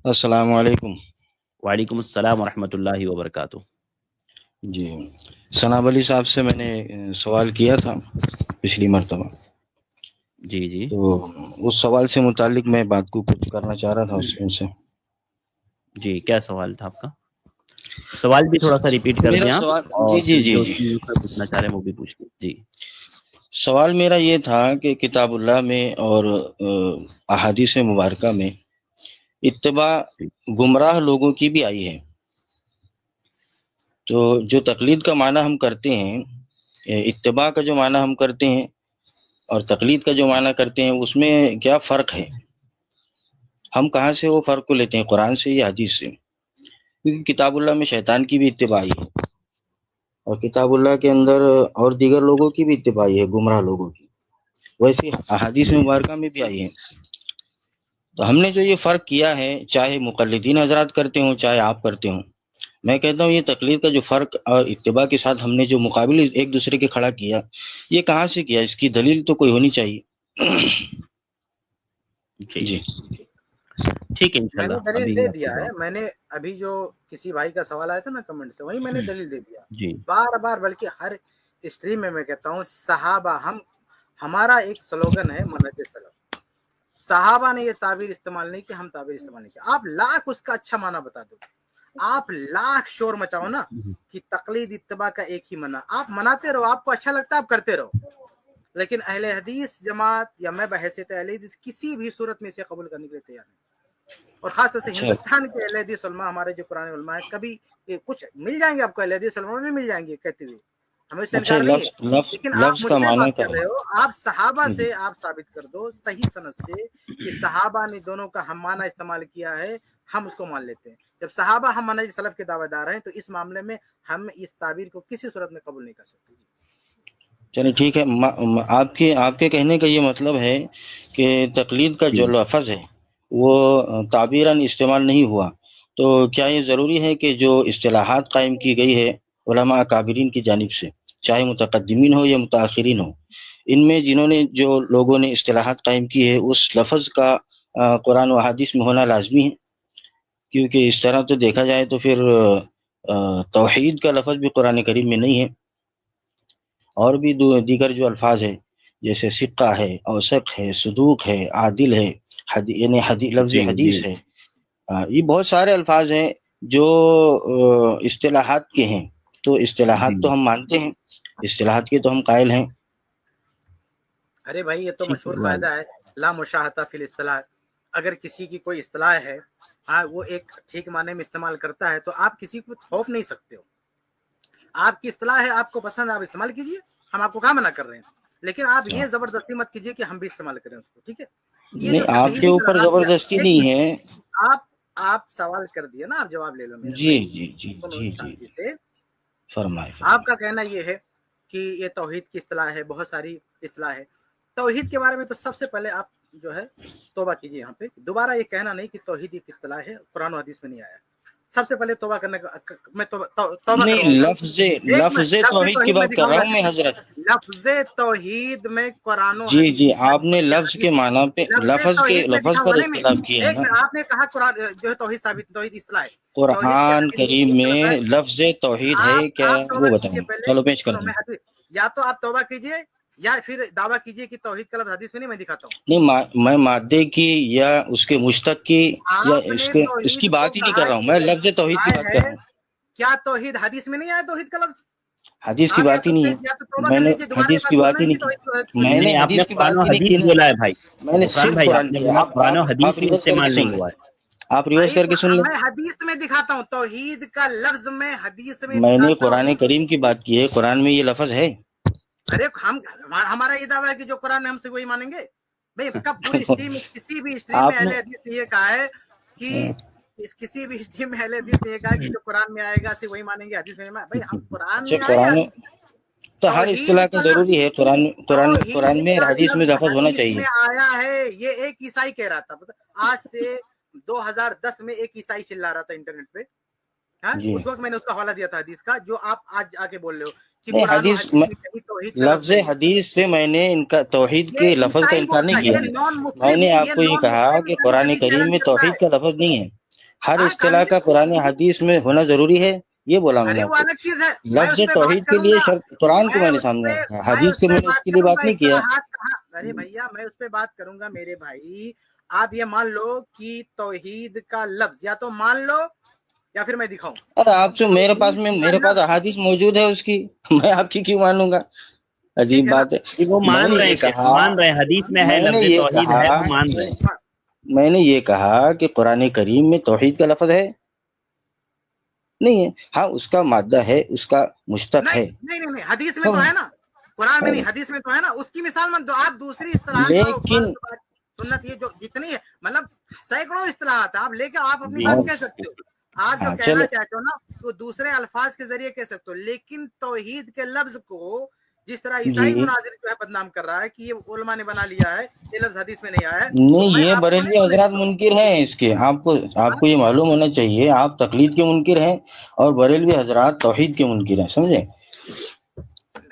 السلام علیکم۔ وعلیکم السلام ورحمۃ اللہ وبرکاتہ۔ جی ثناب علی صاحب سے میں نے سوال کیا تھا پچھلی مرتبہ، جی جی تو اس سوال سے متعلق میں بات کو کچھ کرنا چاہ رہا تھا ان سے۔ جی کیا سوال تھا آپ کا؟ سوال بھی تھوڑا سا ریپیٹ کر میرا دیں آپ، سوال اور جی جو چیز پوچھنا چاہ رہے ہیں وہ بھی پوچھ لیں۔ جی سوال میرا یہ تھا کہ کتاب اللہ میں اور احادیث مبارکہ میں اتباع گمراہ لوگوں کی بھی آئی ہے، تو جو تقلید کا معنی ہم کرتے ہیں، اتباع کا جو معنی ہم کرتے ہیں اور تقلید کا جو معنی کرتے ہیں، اس میں کیا فرق ہے؟ ہم کہاں سے وہ فرق کو لیتے ہیں، قرآن سے یا حدیث سے؟ کیونکہ کتاب اللہ میں شیطان کی بھی اتباعی ہے، اور کتاب اللہ کے اندر اور دیگر لوگوں کی بھی اتباعی ہے، گمراہ لوگوں کی، ویسے احادیث مبارکہ میں بھی آئی ہے۔ تو ہم نے جو یہ فرق کیا ہے، چاہے مقلدین حضرات کرتے ہوں چاہے آپ کرتے ہوں، میں کہتا ہوں یہ تقلید کا جو فرق اور اتباع کے ساتھ ہم نے جو مقابل ایک دوسرے کے کھڑا کیا، یہ کہاں سے کیا؟ اس کی دلیل تو کوئی ہونی چاہیے۔ جی ٹھیک ہے، میں نے انشاءاللہ دلیل ابھی دے آپ دیا کو ہے۔ میں نے ابھی جو کسی بھائی کا سوال آیا تھا نا کمنٹ سے، وہی میں نے دلیل دے دیا جی بار بار، بلکہ ہر اسٹریم میں کہتا ہوں صحابہ، ہمارا ایک سلوگن ہے منہج سلف، صحابہ نے یہ تعبیر استعمال نہیں کی، ہم تعبیر استعمال نہیں کی۔ آپ لاکھ اس کا اچھا معنی بتا دو، آپ لاکھ شور مچاؤ نا کہ تقلید اتباع کا ایک ہی منع، آپ مناتے رہو، آپ کو اچھا لگتا ہے آپ کرتے رہو، لیکن اہل حدیث جماعت یا میں بحیثیت اہل حدیث کسی بھی صورت میں اسے قبول کرنے کے لیے تیار نہیں، اور خاص طور سے ہندوستان کے اہل حدیث علماء، ہمارے جو پرانے علماء ہیں، کبھی کچھ مل جائیں گے آپ کو، اہل حدیث علماء میں مل جائیں گے کہتے ہوئے، ہمیں اس سے اچھا، انکار نہیں ہے، لیکن آپ لفظ مجھ کا سے معنی بات کیا کر ہے؟ رہے ہو، آپ صحابہ سے آپ ثابت کر دو صحیح سند سے کہ صحابہ نے دونوں کا ہم معنی استعمال کیا ہے، ہم اس کو مان لیتے ہیں۔ جب صحابہ ہم منہج سلف کے دعوے دار ہیں تو اس معاملے میں ہم اس تعبیر کو کسی صورت میں قبول نہیں کر سکتے۔ چلیں ٹھیک ہے، آپ کے کہنے کا یہ مطلب ہے کہ تقلید کا جو لفظ ہے وہ تعبیراً استعمال نہیں ہوا، تو کیا یہ ضروری ہے کہ جو اصطلاحات قائم کی گئی ہے علماء اکابرین کی جانب سے، چاہے متقدمین ہو یا متاخرین ہو، ان میں جنہوں نے جو لوگوں نے اصطلاحات قائم کی ہے، اس لفظ کا قرآن و حدیث میں ہونا لازمی ہے؟ کیونکہ اس طرح تو دیکھا جائے تو پھر توحید کا لفظ بھی قرآن کریم میں نہیں ہے، اور بھی دیگر جو الفاظ ہیں جیسے سقہ ہے، اوثق ہے، صدوق ہے، عادل ہے، یعنی لفظ حدیث ہے، یہ بہت سارے الفاظ ہیں جو اصطلاحات کے ہیں، تو اصطلاحات تو ہم مانتے ہیں، اصطلاحات کے تو ہم قائل ہیں۔ ارے بھائی یہ تو مشہور قاعدہ ہے، لا مشاہدہ فی الاصطلاح، اگر کسی کی کوئی اصطلاح ہے، ہاں وہ ایک ٹھیک معنی میں استعمال کرتا ہے تو آپ کسی کو خوف نہیں سکتے ہو، آپ کی اصطلاح ہے، آپ کو پسند، آپ استعمال کیجئے، ہم آپ کو کہاں منع کر رہے ہیں، لیکن آپ یہ زبردستی مت کیجئے کہ ہم بھی استعمال کریں اس کو، ٹھیک ہے؟ یہ جو نہیں، آپ کے اوپر زبردستی نہیں ہے۔ آپ سوال کر دیا نا، آپ جواب لے لو میرے جی بھائی، جی جی سنو جی جی شانتی سے۔ فرمائے۔ آپ کا کہنا یہ ہے کہ یہ توحید کی اصطلاح ہے، بہت ساری اصطلاح ہے توحید کے بارے میں، تو سب سے پہلے آپ جو ہے توبہ کیجیے، یہاں پہ دوبارہ یہ کہنا نہیں کہ توحید ایک اصطلاح ہے، قرآن و حدیث میں نہیں آیا، سب سے پہلے توبہ کرنے کا میں توبہ نہیں، کرواؤں گا، لفظ توحید کی بات کر رہا ہوں میں حضرت۔ لفظ توحید میں قرآن و جی حدیث جی، میں آپ نے لفظ کے معنی پہ، لفظ پر اختلاف کیا ہے نا۔ آپ نے کہا قرآن جو ہے توحید ثابت، توحید اصطلاح ہے، توحید کے قرآن حدیث کریم میں لفظ توحید ہے کیا، آپ توبہ وہ کیجیے بتائیں، پہلے، چلو پیش کر سنو دیں۔ میں حدیث، یا تو آپ توبہ کیجیے یا پھر دعویٰ کیجیے کہ توحید کا لفظ حدیث میں نہیں، میں دکھاتا ہوں۔ نہیں، میں مادے کی یا اس کے مشتق کی یا آپ نے اس کی توحید کو بات ہی نہیں کر کہا رہا ہوں، کہ میں لفظ توحید کی بات کر رہا ہوں۔ کیا توحید حدیث میں نہیں آیا توحید کا لفظ؟ حدیث کی آ گیا بات تو ہی نہیں پھر ہے، یا تو توبہ کر میں نے لیجیے، دوبارہ یہ حدیث بات کی بولنا بات ہی نہیں نہیں کہ کی، توحید میں نے نہیں، آپ نے حدیث کی قرآن بات و ہی نہیں کی حدیث نا۔ بولا ہے بھائی، میں نے غفران صرف بھائی قرآن آپ نے کیا، بولا قرآن و آپ حدیث میں ریورس کر کے استعمال سن نہیں لیں، ہوا ہے۔ آپ ریورس بھائی کر کے سن لیں۔ میں حدیث میں دکھاتا ہوں، توحید کا لفظ میں حدیث میں میں نے دکھاتا قرآن ہوں۔ کریم کی بات کی ہے، قرآن میں یہ لفظ ہے۔ ارے ہمارا یہ دعویٰ ہے کہ جو قرآن میں ہم سے وہی مانیں گے بھائی، کب پوری اسٹریم میں کسی بھی اسٹریم میں آپ اہل نے حدیث نے یہ کہا ہے کہ کسی بھی اسٹریم میں اہل حدیث نے یہ کہا کہ جو قرآن میں آئے گا صرف وہی مانیں گے، حدیث میں نہیں بھائی، ہم قرآن اچھا، میں آئے یا حدیث میں؟ تو ہر توحید اصطلاح کا کا لفظ، ضروری ہے، قرآن میں اور کا حدیث میں لفظ لفظ ہونا حدیث چاہیے۔ میں آیا ہے، یہ ایک عیسائی کہہ رہا تھا، آج سے 2010 میں ایک عیسائی چلا رہا تھا انٹرنیٹ پہ، ہاں جی اس وقت میں نے اس کا حوالہ دیا تھا حدیث کا، جو آپ آج آ کے بول رہے ہو کہ نہیں، قرآن و حدیث میں کہیں توحید کا لفظ لفظ نہیں ہے۔ حدیث سے میں نے ان کا توحید یہ کے لفظ کا عیسائی انکار بولتا نہیں ہے، کیا، یہ نان میں مسلم، نے آپ یہ کو یہ نان کہا مسلم کہ کبھی قرآن کبھی کریم چیلنج میں کرتا توحید ہے۔ کا لفظ نہیں ہے۔ ہر اصطلاح کا قرآن حدیث میں ہونا ضروری ہے، یہ بولا میں نے ارے آپ وہ کو. الگ چیز ہے، میں لفظ اس پہ بات توحید کے کروں لیے گا، شرط قرآن کو میں نے اس سامنے پہ رکھا، حدیث کے میں نے اس بات کے لیے کروں بات گا نہیں کیا. اصطلاحات کہاں. ارے بھیا میں اس پہ بات کروں گا میرے بھائی. آپ یہ مان لو کہ توحید کا لفظ یا تو مان لو یا پھر میں دکھاؤں. اور آپ سے میرے توحید کا پاس لفظ احادیث موجود ہے اس کی، میں آپ کی کیوں مانوں گا؟ عجیب ٹھیک ہے نا. بات ہے. جی وہ میں مان نے رہے یہ ہیں شیخ، کہا مان رہے ہیں حدیث میں ہے، میں نے لفظ یہ توحید کہا ہے، وہ مان رہے ہیں. میں نے یہ کہا کہ قرآن کریم میں توحید کا لفظ ہے نہیں ہے. ہاں اس کا مادہ ہے، اس کا مشتق ہے، نہیں حدیث میں تو ہے نا، قرآن میں نہیں حدیث میں تو ہے نا. اس کی مثال مت دو آپ. دوسری اصطلاح جو لیکن فرض سنت یہ جو جتنی ہے مطلب سینکڑوں اصطلاحات آپ لے کے آپ اپنی جی بات کہہ سکتے ہو. آپ جو ہاں کہنا چلو چاہتے ہو نا وہ دوسرے الفاظ کے ذریعے کہہ سکتے ہو، لیکن توحید کے لفظ کو جس طرح جی عیسائی مناظر جو ہے بدنام کر رہا ہے کہ یہ علماء نے بنا لیا ہے، یہ لفظ حدیث میں نہیں آیا ہے، تو نہیں، میں یہ آپ کو نہیں بریلوی ماننے حضرات دیتا ہوں. منکر ہیں اس کے. آپ کو یہ معلوم ہونا چاہیے، آپ تقلید کے منکر ہیں اور بریلوی حضرات توحید کے منکر ہیں، سمجھے؟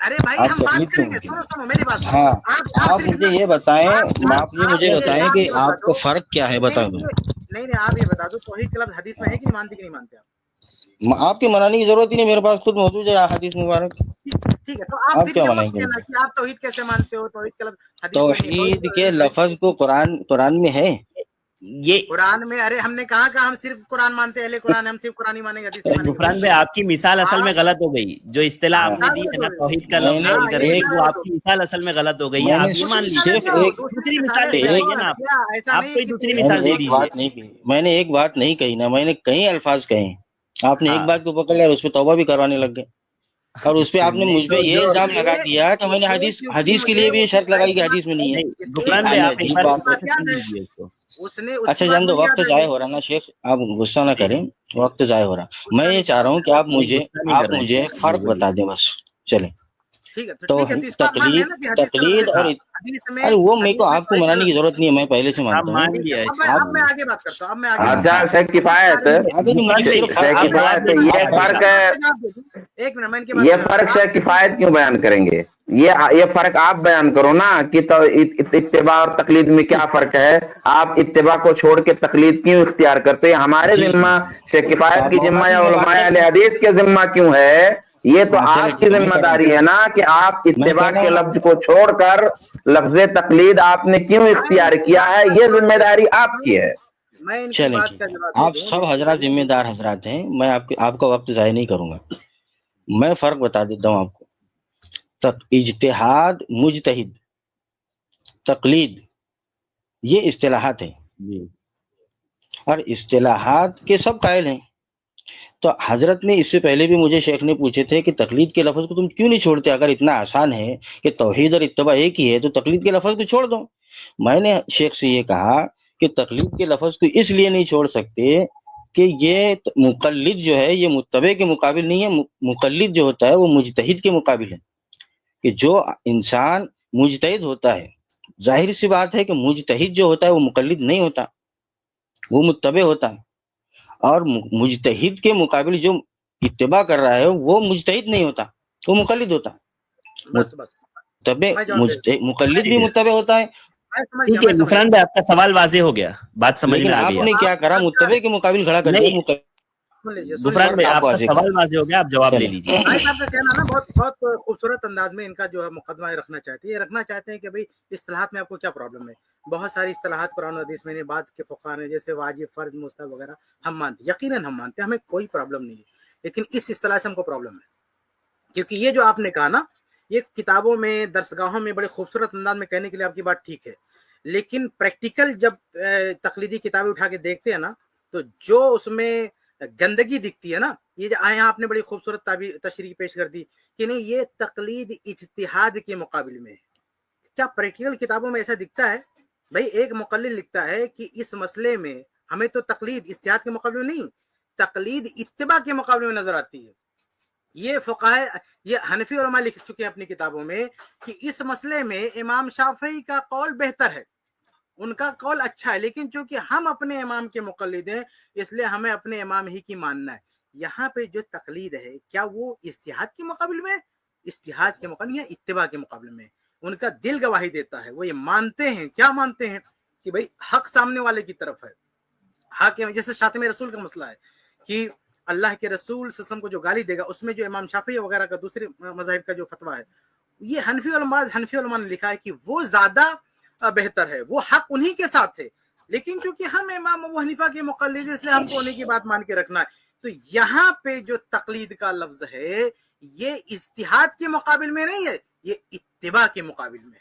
ارے بھائی آپ ہم بات تقلید کے کریں گے، منکر ہیں. سنو میری بات سنو. ہاں آپ آپ صرف مجھے اتنا یہ بتائیں، آپ یہ مجھے بتائیں کہ یہ بتا آپ دو. کو فرق کیا ہے، نہیں بتائیں. نہیں آپ یہ بتا دو توحید کا لفظ حدیث میں ہے کہ نہیں مانتے آپ؟ آپ کی منانے کی ضرورت ہی نہیں، میرے پاس خود موجود ہے حدیث مبارک. ٹھیک ہے تو آپ پھر کیا یہ منائیں مت گے کہنا مجھے؟ کہ آپ توحید کیسے مانتے ہو، توحید کا لفظ حدیث میں نہیں. توحید کے لفظ کو قرآن میں ہے. یہ قرآن میں ارے ہم نے کہا کہ ہم صرف قرآن مانتے ہیں، اہل قرآن ہم صرف قرآن ہی مانیں گے، حدیث نہیں مانیں گے بھائی. غفران بھائی آپ کی مثال اصل میں غلط ہو گئی. جو اصطلاح آپ نے دی ہے نا توحید کا میں لفظ نے ہے ادھر ایک ایک، وہ آپ کی مثال اصل میں غلط ہو گئی ہے. میں نے آپ یہ مان لیجیے، صرف ایک دوسری مثال دے ایک دیجیے نا. ایسا آپ نہیں کوئی کہ دوسری میں نے مثال دے ایک دیجیے. بات نہیں کی، میں نے ایک بات نہیں کہی نا، میں نے کئی الفاظ کہے. آپ نے ایک ہاں بات کو پکڑ لیا، اس پہ توبہ بھی کروانے لگ گئے، اور اس پہ آپ نے نہیں مجھ پہ تو یہ جو الزام لگا دیا کہ میں نے حدیث کے لیے بھی شرط لگائی کہ حدیث میں نہیں ہے. نہیں غفران بھائی ہمیں آپ ایک عجیب بار بات ہے. سن لیجیے اس کو. اس نے اس اچھا کی بات جان دو، مجھے وقت یاد آ ضائع گئی. ہو رہا نا شیخ، آپ غصہ نہ کریں، وقت ضائع ہو رہا. میں غصہ یہ نہیں کر چاہ رہا رہا ہوں ہوں. کہ نہیں غصہ نہیں کر آپ رہے ہیں مجھے شیخ جی، فرق بولیے. بتا دیں بس. چلیں. ٹھیک ہے تو ٹھیک ہے تو اس کو آپ مان تقلید لینا کہ حدیث کا لفظ ہے. اور ہاں حدیث میں ارے وہ میرے کو آپ کو توحید کا منانے کی لفظ ہے. ضرورت نہیں ہے، میں پہلے سے آپ مانتا ہوں. مان لیا ہے اب شیخ. میں آگے بات کرتا ہوں. اب میں آگے بات اچھا کرتا شیخ کفایت آگے نہیں، مجھے غفران بھائی صرف شیخ آپ جواب کفایت دے یہ دیجیے. فرق ہوں. ہے، ایک منٹ میں ان کی بات یہ کا جواب فرق دوں. شیخ کفایت کیوں بیان کریں گے؟ یہ فرق آپ بیان کرو نا کہ اتباع اور تقلید میں کیا فرق ہے. آپ اتباع کو چھوڑ کے تقلید کیوں اختیار کرتے ہیں؟ ہمارے جی ذمہ شیخ کفایت کی ذمہ یا میں بات علماء اہل کرتا ہوں. حدیث کے ذمہ کیوں ہے؟ یہ تو ہاں چلے آپ کی ٹھیک ہے، میں ذمہ کہہ رہا داری ہے نا کہ آپ میں اتباع کہہ رہا کے ہوں لفظ کو چھوڑ کر لفظ تقلید آپ نے کیوں میں ان اختیار کی کیا بات ہے، کا یہ جواب ذمہ دے داری دوں. آپ کی ہے. میں ان کی چلیں بات ٹھیک کا ہے. جواب دے آپ دوں. سب دیکھیے حضرات ذمہ دار حضرات ہیں، میں آپ کا وقت ضائع نہیں کروں گا. میں فرق بتا دیتا ہوں آپ کو. اجتہاد، مجتہد، تقلید، یہ اصطلاحات ہیں، جی اور اصطلاحات کے سب قائل ہیں. تو حضرت نے اس سے پہلے بھی مجھے شیخ نے پوچھے تھے کہ تقلید کے لفظ کو تم کیوں نہیں چھوڑتے؟ اگر اتنا آسان ہے کہ توحید اور اتباع ایک ہی ہے تو تقلید کے لفظ کو چھوڑ دو. میں نے شیخ سے یہ کہا کہ تقلید کے لفظ کو اس لیے نہیں چھوڑ سکتے کہ یہ مقلد جو ہے یہ متبع کے مقابل نہیں ہے. مقلد جو ہوتا ہے وہ مجتہد کے مقابل ہے. کہ جو انسان مجتہد ہوتا ہے، ظاہر سی بات ہے کہ مجتہد جو ہوتا ہے وہ مقلد نہیں ہوتا، وہ متبع ہوتا ہے. اور مجتہد کے مقابل جو اتباع کر رہا ہے وہ مجتہد نہیں ہوتا، وہ مقلد ہوتا. بس متبع میں جواب دے دوں. مقلد ٹھیک بھی ہے متبع ہوتا ہے. میں سمجھ گیا ٹھیک ہے میں سمجھ غفران گیا. بھائی آپ کا سوال واضح ہو گیا، بات سمجھ لیکن میں آ آپ گئی. نے کیا کرا، آپ متبع کے مقابل کھڑا کر دیا. سن غفران لیجیے. بھائی آپ آپ کو کا واضح سوال کرا. واضح ہو گیا، آپ جواب لے چلیں. لیجیے. بھائی صاحب کا کہنا نا بہت خوبصورت انداز میں ان کا جو ہے مقدمہ رکھنا چاہتے ہیں. یہ رکھنا چاہتے ہیں کہ بھئی اصطلاحات میں آپ کو کیا پرابلم ہے؟ بہت ساری اصطلاحات قرآن و حدیث میں نے بعض کے فقہاء نے جیسے واجب، فرض، مستحب وغیرہ ہم مانتے ہیں، یقیناً ہم مانتے ہیں، ہمیں کوئی پرابلم نہیں ہے. لیکن اس اصطلاح سے ہم کو پرابلم ہے کیونکہ یہ جو آپ نے کہا نا یہ کتابوں میں درسگاہوں میں بڑے خوبصورت انداز میں کہنے کے لیے آپ کی بات ٹھیک ہے، لیکن پریکٹیکل جب تقلیدی کتابیں اٹھا کے دیکھتے ہیں نا تو جو اس میں گندگی دکھتی ہے نا، یہ جو آئے آپ نے بڑی خوبصورت تشریح پیش کر دی کہ نہیں یہ تقلید اجتہاد کے مقابل میں ہے. کیا پریکٹیکل کتابوں میں ایسا دکھتا ہے؟ بھائی ایک مقلد لکھتا ہے کہ اس مسئلے میں ہمیں تو تقلید اجتہاد کے مقابلے میں نہیں، تقلید اتباع کے مقابلے میں نظر آتی ہے. یہ فقہاء، یہ حنفی علماء لکھ چکے ہیں اپنی کتابوں میں کہ اس مسئلے میں امام شافعی کا قول بہتر ہے، ان کا قول اچھا ہے، لیکن چونکہ ہم اپنے امام کے مقلد ہیں اس لیے ہمیں اپنے امام ہی کی ماننا ہے. یہاں پہ جو تقلید ہے کیا وہ اجتہاد کے مقابل میں، اجتہاد کے مقابل یا اتباع کے مقابل میں؟ ان کا دل گواہی دیتا ہے، وہ یہ مانتے ہیں. کیا مانتے ہیں؟ کہ بھئی حق سامنے والے کی طرف ہے، हाकिम, जैसे शातिम रसूल का मसला है कि अल्लाह के रसूल सल्लल्लाहु को जो गाली देगा, उसमें जो इमाम शाफी वगैरह का दूसरे मज़ाहिब का जो फतवा है, ये हनफी उलमा ने लिखा है कि वो ज्यादा बेहतर है, वो हक उन्हीं के साथ है, लेकिन चूंकि हम इमाम अबू हनीफा के मुक़ल्लिद, इसलिए हमको उन्हीं की बात मान के रखना है। तो यहाँ पे जो तकलीद का लफ्ज है, ये इज्तिहाद के मुकाबिल में नहीं है, ये इत्तिबा के मुकाबिल में है।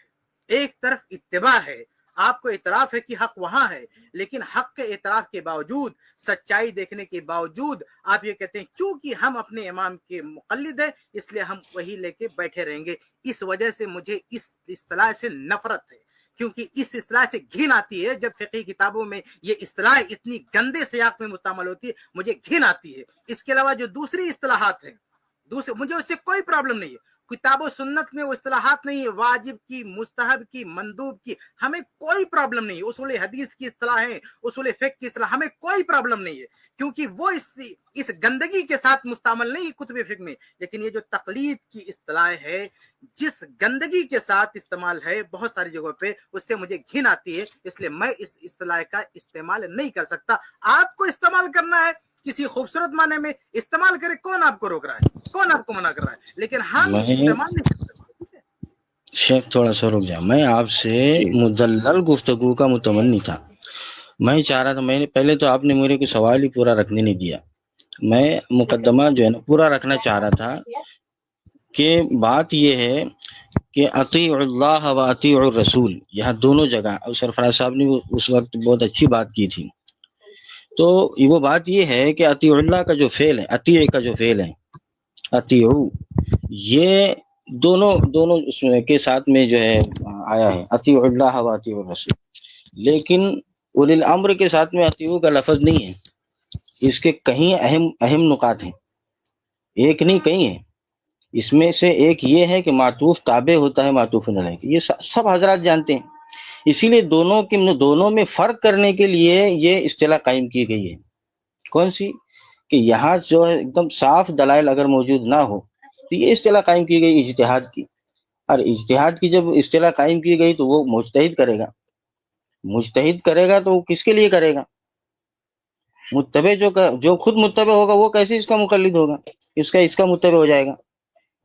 एक तरफ इत्तिबा है, आपको इतराफ है कि हक वहां है, लेकिन हक के इतराफ के बावजूद, सच्चाई देखने के बावजूद आप ये कहते हैं क्योंकि हम अपने इमाम के मुक़ल्लिद हैं इसलिए हम वही लेके बैठे रहेंगे। इस वजह से मुझे इस इस्तिलाह से नफरत है, क्योंकि इस इस्तिलाह से घिन आती है। जब फ़िक़ही किताबों में ये इस्तिलाह इतनी गंदे सियाक में मुस्तमाल होती है, मुझे घिन आती है। इसके अलावा जो दूसरी इस्तिलाहात हैं, मुझे उससे कोई प्रॉब्लम नहीं है। किताबो सुन्नत में वो इस्तिलाहात नहीं है, वाजिब की, मुस्तहब की, मंदूब की, हमें कोई प्रॉब्लम नहीं है। उसूल हदीस की इस्तिलाह है, उसूल फिक़्ह की इस्तिलाह, हमें कोई प्रॉब्लम नहीं है, क्योंकि वो इस गंदगी के साथ मुस्तामल नहीं कुतुब फिक़्ह में। लेकिन ये जो तकलीद की इस्तिलाह है, जिस गंदगी के साथ इस्तेमाल है बहुत सारी जगहों पे, उससे मुझे घिन आती है, इसलिए मैं इस इस्तिलाह का इस्तेमाल नहीं कर सकता। आपको इस्तेमाल करना है किसी खूबसूरत माने में, इस्तेमाल करे, कौन आपको रोक रहा है, कौन आपको मना कर रहा है, लेकिन हम इस्तेमाल नहीं कर सकते। शेख थोड़ा सा रुक जा, मैं आपसे मुदल्लल गुफ्तगू का मुतमन्नी था। मैं चाह रहा था, मैंने पहले तो आपने मेरे को सवाल ही पूरा रखने नहीं दिया। मैं मुकद्दमा जो है ना पूरा रखना चाह रहा था कि बात ये है कि अतीउल्लाह व अतीउर रसूल, यहाँ दोनों जगह, और सरफराज साहब ने उस वक्त बहुत अच्छी बात की थी। तो वो बात ये है कि अतीउल्लाह का जो फेल है, अती का जो फेल है, अतीउ, ये दोनों उसमें के साथ में जो है आया है, अतीउल्लाह व अतीउर रसूल। लेकिन उलिल अम्र के साथ में अतीउ का लफ्ज नहीं है। इसके कहीं अहम नुकात हैं, एक नहीं कहीं है। इसमें से एक ये है कि मातूफ ताबे होता है मातूफ अलैह, ये सब हजरात जानते हैं। इसीलिए दोनों में फर्क करने के लिए ये इस्तिलाह कायम की गई है। कौन सी? कि यहाँ जो है एकदम साफ दलाइल अगर मौजूद ना हो तो ये इस्तिलाह कायम की गई इज्तिहाद की। और इज्तिहाद की जब इस्तिलाह कायम की गई तो वो मुज्तहिद करेगा तो वो किसके लिए करेगा? मुत्तबे जो खुद मुत्तबे होगा वो कैसे इसका मुक़ल्लिद होगा, इसका मुत्तबे हो जाएगा?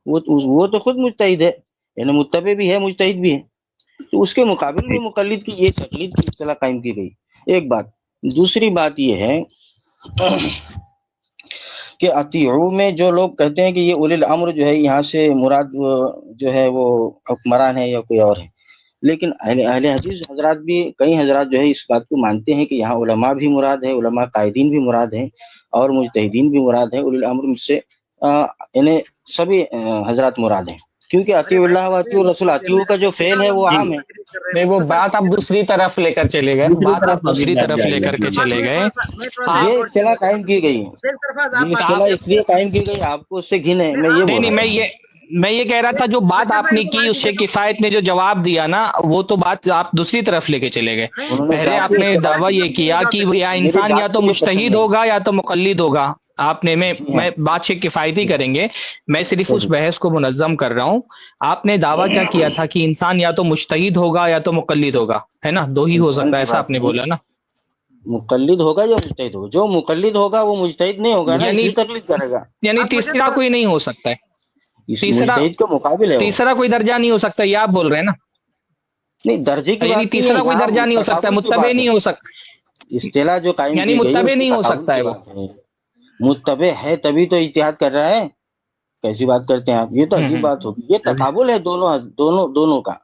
वो तो खुद मुज्तहिद है, यानी मुत्तबे भी है मुज्तहिद भी है। तो उसके मुकाबिल में मुक़ल्लिद की ये तक़लीद की इस्तिलाह कायम की गई। एक बात। दूसरी बात ये है कि अतीउ में जो लोग कहते हैं कि ये उलिल अम्र जो है, यहाँ से मुराद जो है वो हुक्मरान है या कोई और है, लेकिन अहले हदीस हजरात भी, कई हजरात जो है इस बात को मानते हैं कि यहाँ उलमा भी मुराद है, उलमा कायदीन भी मुराद है और मुजतहिदीन भी मुराद है। उलिल अम्र से इन्हें सभी हजरात मुराद हैं, क्योंकि अतीउल्लाह व अतीउर रसूल, अतीउ का जो फेल है वो आम है। नहीं, वो बात आप दूसरी तरफ लेकर चले गए, लेकर के चले गए। ये इस्तिलाह कायम की गई है, इस्तिलाह इसलिए कायम की गई, आपको उससे घिन है। मैं ये कह रहा था, जो बात आपने की उससे किफायत ने जो जवाब दिया ना, वो तो बात आप दूसरी तरफ लेके चले गए। पहले आपने दावा ये किया कि या इंसान या तो मुज्तहिद होगा या तो मुक़ल्लिद होगा। आपने मैं बात से किफायती करेंगे, मैं सिर्फ उस बहस को मुनज़्ज़म कर रहा हूँ। आपने दावा क्या किया था कि इंसान या तो मुज्तहिद होगा या तो मुक़ल्लिद होगा, है ना? दो ही हो सकता है, ऐसा आपने बोला ना? मुक़ल्लिद होगा या मुज्तहिद होगा? जो मुक़ल्लिद होगा वो मुज्तहिद नहीं होगा ना, इसकी तक़लीद करेगा। यानी तीसरा कोई नहीं हो सकता है, मुज्तहिद के मुकाबिल है, तीसरा कोई दर्जा नहीं हो सकता, ये आप बोल रहे हैं ना? नहीं, दर्जे की बात, तीसरा कोई दर्जा नहीं हो सकता, मुत्तबे नहीं हो सकता। इस्तिलाह जो कायम यानी मुत्तबे नहीं हो सकता है वो। मुत्तबे है तभी तो इज्तिहाद कर रहा है। कैसी बात करते हैं आप? ये तो अजीब बात होगी। ये तकाबुल है दोनों का,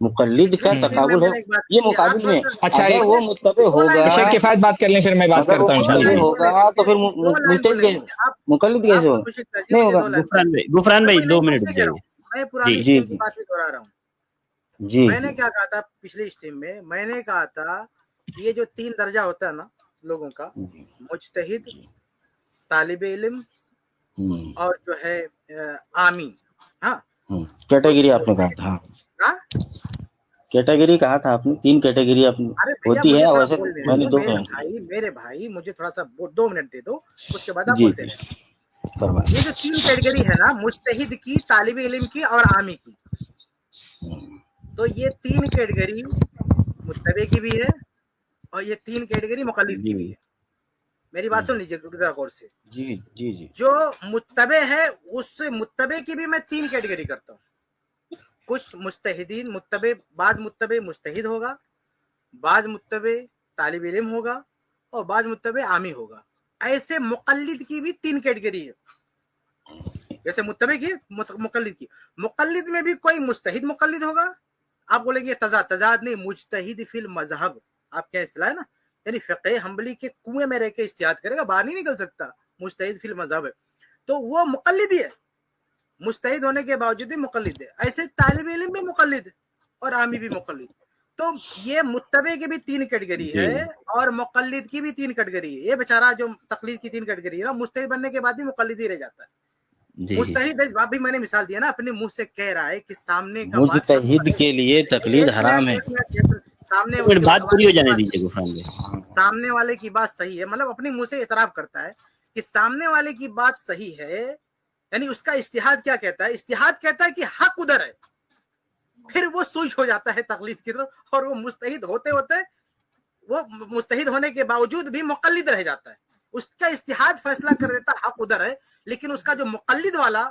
मुक़ल्लिद का तकाबुल है, ये मुकाबिल में। अच्छा, अगर वो मुत्तबे होगा, किफायत बात कर लें, फिर मैं बात करता हूँ इंशाअल्लाह। होगा तो फिर मुज्तहिद कैसे, मुक़ल्लिद कैसे होगा? नहीं होगा। गुफरान भाई 2 मिनट दीजिए। मैं पुरानी स्ट्रीम की बात भी दोहरा रहा हूँ। जी, मैंने क्या कहा था पिछली स्ट्रीम में? मैंने कहा था ये जो 3 दर्जा होता है ना लोगों का, मुज्तहिद, तालिब इल्म और जो है आमी। हाँ, कैटेगरी आपने कहा था। हाँ, कैटेगरी कहा था आपने, 3 कैटेगरी आपने होती है। वैसे मैंने 2 मेरे भाई मुझे थोड़ा सा 2 मिनट दे दो, उसके बाद आप बोलते हैं। ये जो 3 कैटेगरी है ना, मुज्तहिद की, तालिब इल्म की और आमी की, तो ये 3 कैटेगरी मुत्तबे की भी है اور یہ تین کیٹیگری مقلد کی بھی ہے. میری بات سن لیجیے ذرا غور سے. جی جی جی جو متبع ہے اس سے متبع کی بھی میں تین کیٹیگری کرتا ہوں. کچھ مجتہدین متبع، بعض متبع مجتہد ہوگا، بعض متبع طالب علم ہوگا، اور بعض متبع عامی ہوگا. ایسے مقلد کی بھی تین کیٹیگری ہے. جیسے متبع کی مقلد کی، مقلد میں بھی کوئی مجتہد مقلد ہوگا. آپ بولیں گے تضاد نہیں، مجتہد فی المذہب آپ کیا اصطلاح ہے نا، یعنی فقہ حنبلی کے کنویں میں رہ کے اجتہاد کرے گا، باہر نہیں نکل سکتا. مجتہد فی المذہب ہے تو وہ مقلد ہی ہے، مجتہد ہونے کے باوجود بھی مقلد ہے. ایسے طالب علم بھی مقلد اور عامی بھی مقلد. تو یہ متبع کی بھی تین کیٹیگری ہے اور مقلد کی بھی تین کیٹیگری ہے. یہ بیچارہ جو تقلید کی تین کیٹیگری ہے نا، مجتہد بننے کے بعد بھی مقلد ہی رہ جاتا ہے. مجتہد ابھی میں نے مثال دیا نا، اپنے منہ سے کہہ رہا ہے کہ سامنے کا مجتہد کے لیے تقلید حرام ہے. بات پوری ہو جانے دیجیے غفران بھائی. سامنے والے کی بات صحیح ہے، مطلب اپنے منہ سے اعتراف کرتا ہے کہ سامنے والے کی بات صحیح ہے. یعنی اس کا اجتہاد کیا کہتا ہے؟ اجتہاد کہتا ہے کہ حق ادھر ہے، پھر وہ سوئچ ہو جاتا ہے تقلید کی طرف، اور وہ مجتہد ہوتے ہوتے وہ مجتہد ہونے کے باوجود بھی مقلد رہ جاتا ہے. اس کا اجتہاد فیصلہ کر دیتا حق ادھر ہے، لیکن اس کا جو مقلد والا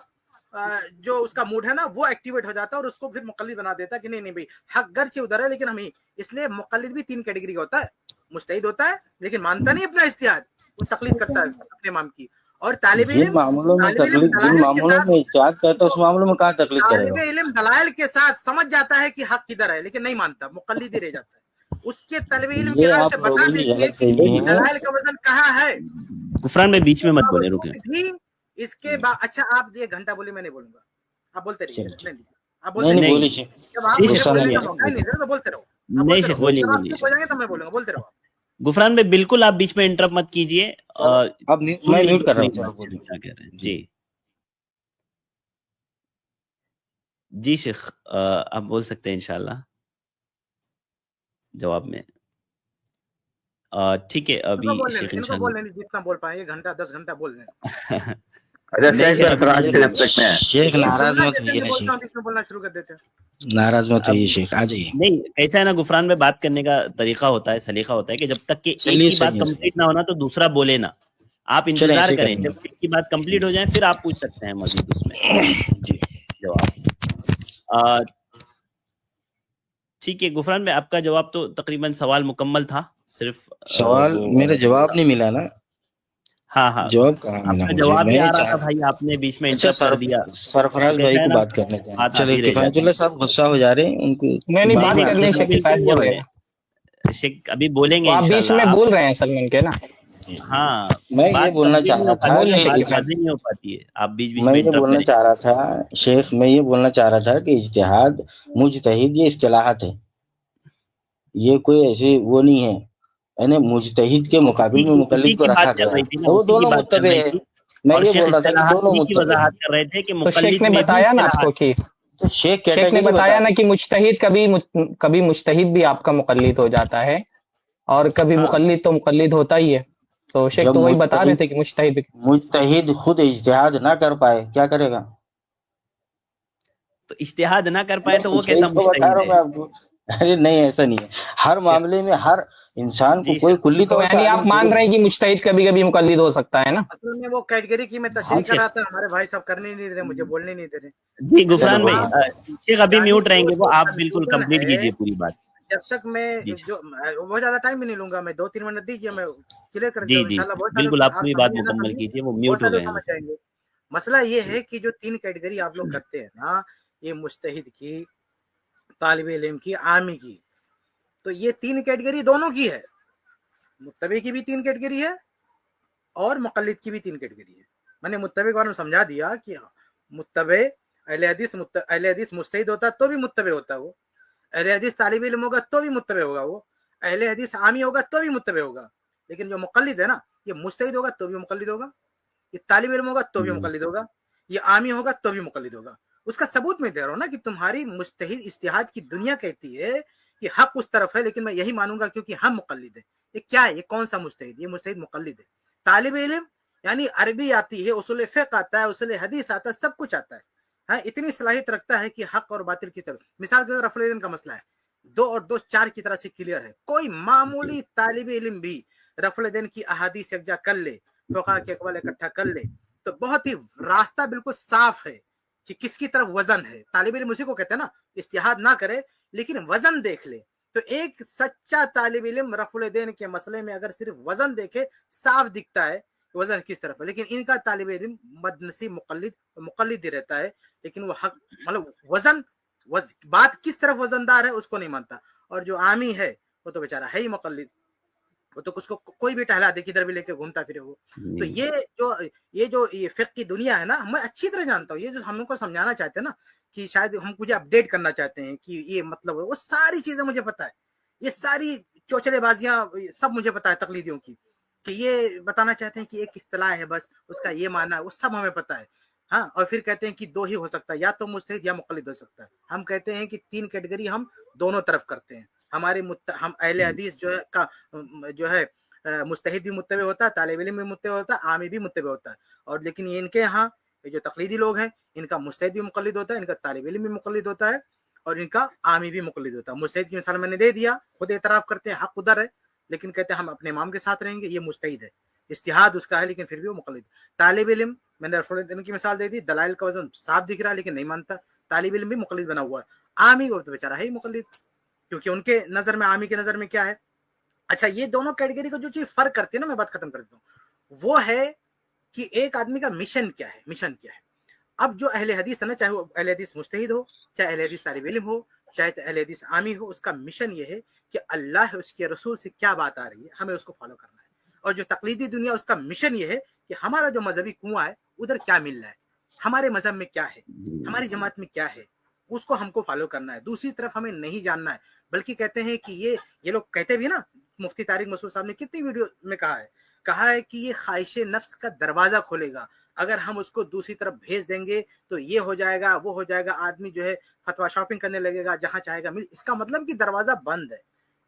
جو اس کا موڈ ہے نا وہ ایکٹیویٹ ہو جاتا ہے اور اس کو پھر مقلد بنا دیتا ہے کہ نہیں نہیں بھائی حق گرچہ ادھر ہے لیکن ہمیں. اس لیے مقلد بھی تین کیٹیگری کا ہوتا ہے. مجتہد ہوتا ہے لیکن مانتا نہیں اپنا اجتہاد، وہ تقلید کرتا ہے اپنے امام کی. اور طالب جن علم معاملوں میں تقلید، جن معاملوں میں اجتہاد کرتا ہے اس معاملوں میں کہاں تقلید کرے طالب گا؟ علم دلائل کے ساتھ سمجھ جاتا ہے کہ حق کدھر ہے لیکن نہیں مانتا، مقلد ہی رہ جاتا ہے. اس کے طالب علم کے یہ نام آپ سے بتا لوگوں کی دیجیے غلط کہ فہمی ہے. دلائل کا وزن کہاں ہے. غفران میں بیچ میں مت بولے، رکے. اس کے بعد اچھا آپ یہ گھنٹہ بولے، میں نہیں بولوں گا، آپ بولتے رہیے. آپ بولتے نہیں رہیے، بولی شیخ، جب آپ نہیں مجھے شیخ، بولنے کا بولیے. موقع نہیں دے تو بولتے رہو. آپ نہیں بولتے شیخ، رہو، بولیے جب آپ بولیے. چپ ہو جائیں گے تب میں بولوں گا. بولتے رہو. غفران میں بالکل آپ بیچ میں انٹرپٹ مت کیجیے. اب میں میوٹ کر رہا ہوں. چلو بولیے. کیا کہہ رہے ہیں جی جی شیخ، آپ بول سکتے ہیں انشاءاللہ جواب میں. ٹھیک ہے، ابھی شیخ ان کو انشاءاللہ. بولنے جتنا بول پائیں گے، گھنٹہ 10 گھنٹہ بول دیں. اچھا نہیں شیخ شیخ، سرفراز شریف سکتے ہیں. شیخ ناراض مت جیسے ہوئیے میں نا بولتا ہوں شیخ، بیچ میں بولنا شروع کر دیتے ہیں. ناراض مت ہوئیے شیخ، آ جائیے. نہیں ایسا ہے نا غفران میں بات کرنے کا طریقہ ہوتا ہے، سلیقہ ہوتا ہے کہ جب تک کہ ایک چلیے کی بات صحیح ہے. کمپلیٹ نہ ہونا تو دوسرا بولے نا. آپ چلیں انتظار ایسے کریں، کریں جب گے. ایک کی بات کمپلیٹ ہو جائے پھر آپ پوچھ سکتے ہیں مزید اس میں جی جواب. ٹھیک ہے غفران میں آپ کا جواب تو تقریباً سوال مکمل تھا. صرف سوال میرا جواب نہیں ملا نا. ہاں جواب کہاں آپ ملا کا مجھے؟ جواب میں بھی نے آ رہا تھا بھائی، آپ نے بیچ میں اچھا انٹرپٹ کر دیا. سرفراز کیسا بھائی ہے کو نا، بات کرنے دیں. بات چلے آدھی رہ کفایت جاتی اللہ صاحب غصہ ہو جا رہے ہیں، ان کو نہیں بعد بات میں کر آخر لیں، میں شیخ ابھی کفایت بول رہے ہیں. شیخ ابھی بولیں گے تو آپ بیچ انشاءاللہ. میں آپ بول رہے ہیں سلمان کے نا. ہاں میں یہ بات بولنا کمپلیٹ چاہ نہیں رہا ہو تھا پاتی ہے، بولنے کہ سے بات کفایت. واضح نہیں ہو پاتی ہے، آپ بیچ بیچ میں میں یہ انٹرپٹ بولنا کریں. چاہ رہا تھا شیخ، میں یہ بولنا چاہ رہا تھا کہ اجتہاد مجتہد یہ اصطلاحات ہے، یہ کوئی ایسی وہ نہیں ہے. یعنی مجتہد کے مقابل میں اسی مقلد کو کی رکھا بات چل گیا رہی ہے تھی نا، تو وہ اسی کی دونوں بات چل متبع رہی ہے. تھی. میں اور یہ شیخ بول رہا تھا کہ اصطلاحات دونوں انہی کی متبع ہیں. وضاحت کر رہے تھے کہ تو شیخ مقلد نے میں بھی بتایا نا آپ کو اصطلاحات. کہ تو شیخ شیخ نے کیٹیگری بتایا بتا نا کہ مجتہد کبھی مجتہد بھی آپ کا مقلد ہو جاتا ہے اور کبھی ہاں مقلد تو مقلد ہوتا ہی ہے. تو شیخ جب تو وہی بتا رہے تھے کہ مجتہد خود اجتہاد نہ کر پائے کیا کرے گا؟ تو اجتہاد نہ کر پائے تو وہ وہی کیسا تو بتا مجتہد رہا ہوں ہے؟ میں آپ کو. ارے نہیں ایسا نہیں ہے، ہر شیخ معاملے میں ہر انسان کو جی کوئی شیخ، کلی تو طور سے یعنی آپ عالم مان ضرور رہے ہے. ہیں کہ مجتہد کبھی کبھی مقلد ہو سکتا ہے نا. اصل میں وہ کیٹیگری کی میں ہاں تشریح کر شیخ. رہا تھا، ہمارے بھائی صاحب کرنے نہیں دے رہے، مجھے بولنے نہیں دے رہے. جی دیکھیں غفران چلو بھائی، بولے. شیخ ابھی یعنی میوٹ رہیں گے، وہ جو آپ بالکل کنکلوژن کمپلیٹ ہے، کیجیے پوری بات. جب تک میں جی جو بہت زیادہ ٹائم بھی نہیں لوں گا، میں 2-3 منٹ دیجیے، میں کلیئر کر دیتا جی ہوں جی انشاءاللہ. بہت بالکل، آپ سارے پوری بات سمجھیں نہ مکمل سمجھیں، کیجیے. وہ بہت میوٹ ہو سارے گئے ہیں سمجھ غفران. جائیں گے. مسئلہ یہ جی ہے کہ جو 3 کیٹیگری آپ لوگ کرتے ہیں نا، یہ مجتہد کی، طالب علم کی، عامی کی، تو یہ 3 کیٹیگری دونوں کی ہے. متبع کی بھی 3 کیٹیگری ہے اور مقلد کی بھی 3 کیٹیگری ہے. میں نے متبع کے بارے میں سمجھا دیا کہ متبع اہل حدیث مجتہد ہوتا تو بھی متبع ہوتا، وہ اہل حدیث طالب علم ہوگا تو بھی متبع ہوگا، وہ اہل حدیث عامی ہوگا تو بھی متبع ہوگا. لیکن جو مقلد ہے نا، یہ مجتہد ہوگا تو بھی مقلد ہوگا، یہ طالب علم ہوگا تو بھی مقلد ہوگا، یہ عامی ہوگا تو بھی مقلد ہوگا. اس کا ثبوت میں دے رہا ہوں نا کہ تمہاری مجتہد اجتہاد کی دنیا کہتی ہے کہ حق اس طرف ہے، لیکن میں یہی مانوں گا کیونکہ ہم مقلد ہیں. یہ کیا ہے؟ یہ کون سا مجتہد؟ یہ مجتہد مقلد ہے. طالب علم یعنی عربی آتی ہے، اصول فقہ آتا ہے، اصول حدیث آتا ہے، سب کچھ آتا ہے. ہاں اتنی صلاحیت رکھتا ہے کہ حق اور باطل کی طرف. مثال کے طور رفع الدین کا مسئلہ ہے، 2 और 2 4 की तरह से क्लियर है। कोई मामूली तालिब इल्म भी रफल दिन की अहादीस यकजा कर ले, फुक़हा के अक़वाल इकट्ठा कर ले, तो बहुत ही रास्ता बिल्कुल साफ है कि किसकी तरफ वजन है। तालिब इल्म उसी को कहते हैं ना, इज्तिहाद ना करे लेकिन वजन देख ले। तो एक सच्चा तालिब इल्म रफुल दीन के मसले में अगर सिर्फ वजन देखे, साफ दिखता है वजन किस तरफ है। लेकिन इनका तालिब इल्म मदनसी मुक़ल्लिद ही रहता है, लेकिन वो हक मतलब वजन बात किस तरफ वजनदार है उसको नहीं मानता। और जो आमी है वो तो बेचारा है ही मुक़ल्लिद, वो तो उसको कोई भी टहला दे, किधर भी लेके घूमता फिरे वो। तो ये फिक़्ह की दुनिया है ना, मैं अच्छी तरह जानता हूँ। ये जो हमको समझाना चाहते हैं ना कि शायद हम मुझे अपडेट करना चाहते हैं कि ये मतलब है, वो सारी चीजें मुझे पता है। ये सारी चौचलेबाजियां सब मुझे पता है तकलीदियों की, कि ये बताना चाहते हैं कि एक इस्तिलाह है बस, उसका ये माना है, वो सब हमें पता है। हाँ, और फिर कहते हैं कि 2 ही हो सकता है, या तो मुज्तहिद या मुक़ल्लिद हो सकता है। हम कहते हैं कि 3 कैटेगरी हम दोनों तरफ करते हैं। हम अहले हदीस जो है मुज्तहिद भी मुत्तबे होता है, तालिब इल्म भी मुत्तबे होता है, आमी भी मुत्तबे होता है। और लेकिन ये इनके यहाँ ये जो तकलीदी लोग हैं, इनका मुज्तहिद भी मुक़ल्लिद होता है, इनका तालिब इल्म भी मुक़ल्लिद होता है, और इनका आमी भी मुक़ल्लिद होता है। मुज्तहिद की मिसाल मैंने दे दिया, खुद एतराफ़ करते हैं हक उधर है, लेकिन कहते हैं हम अपने इमाम के साथ रहेंगे, ये मुज्तहिद है, इज्तिहाद उसका है, लेकिन फिर भी वो मुक़ल्लिद। तालिब इल्म मैंने रफुल दीन की मिसाल दे दी, दलाइल का वजन साफ दिख रहा है लेकिन नहीं मानता, तालिब इल्म भी मुक़ल्लिद बना हुआ है। आमी और तो बेचारा है ही मुक़ल्लिद, क्योंकि उनके नजर में, आमी के नजर में क्या है। अच्छा, ये दोनों कैटेगरी को जो चीज फर्क करती है ना, मैं बात खत्म कर देता हूँ, वो है कि एक आदमी का मिशन क्या है, मिशन क्या है। अब जो अहले हदीस है ना, चाहे वो अहले हदीस मुज्तहिद हो, चाहे अहले हदीस तालिब इल्म हो, चाहे अहले हदीस आमी हो, उसका मिशन ये है कि अल्लाह उसके रसूल से क्या बात आ रही है, हमें उसको फॉलो करना है। और जो तकलीदी दुनिया, उसका मिशन ये है कि हमारा जो मजहबी कुआं है उधर क्या मिल रहा है, हमारे मजहब में क्या है, हमारी जमात में क्या है, उसको हमको फॉलो करना है। दूसरी तरफ हमें नहीं जानना है। बल्कि कहते हैं कि ये लोग कहते भी ना, मुफ्ती तारिक मसूद साहब ने कितनी वीडियो में कहा है कि ये ख्वाहिश नफ्स का दरवाजा खोलेगा। अगर हम उसको दूसरी तरफ भेज देंगे तो ये हो जाएगा, वो हो जाएगा, आदमी जो है फतवा शॉपिंग करने लगेगा, जहां चाहेगा मिल। इसका मतलब कि दरवाजा बंद है।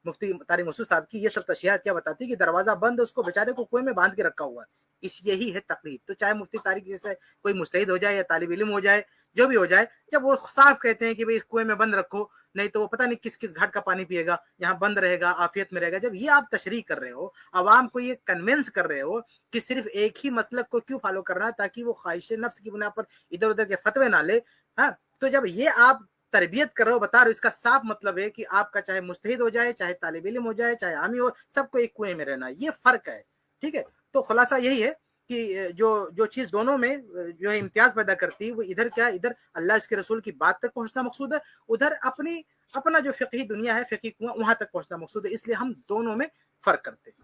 मुफ्ती तारिक मसूद साहब की ये सब तशरीहात क्या बताती है कि दरवाजा बंद है, उसको बेचारे को कुएं में बांध के रखा हुआ है। यही है तकलीद। तो चाहे मुफ्ती तारिक जैसे कोई मुज्तहिद हो जाए या तालिब इल्म हो जाए, जो भी हो जाए, जब वो साफ कहते हैं कि भाई इस कुएं में बंद रखो, नहीं तो वो पता नहीं किस किस घाट का पानी पिएगा, यहाँ बंद रहेगा, आफियत में रहेगा। जब ये आप तशरीह कर रहे हो, अवाम को ये कन्विंस कर रहे हो कि सिर्फ एक ही मसलक को क्यों फॉलो करना है, ताकि वो ख्वाहिश नफ्स की बुनियाद पर इधर उधर के फतवे ना ले। हाँ, तो जब ये आप तरबियत कर रहे हो, बता रहे हो, इसका साफ मतलब है कि आपका चाहे मुज्तहिद हो जाए, चाहे तालिब इल्म हो जाए, चाहे आमी हो, सबको एक कुएं में रहना है। ये फर्क है, ठीक है। तो खुलासा यही है कि जो चीज दोनों में जो है इम्तियाज पैदा करती है, वो इधर क्या है, इधर अल्लाह इसके रसूल की बात तक पहुंचना मकसूद है, उधर अपना जो फिक़ही दुनिया है, फिक़ही कुआं, वहां तक पहुंचना मकसूद है। इसलिए हम दोनों में फर्क करते हैं।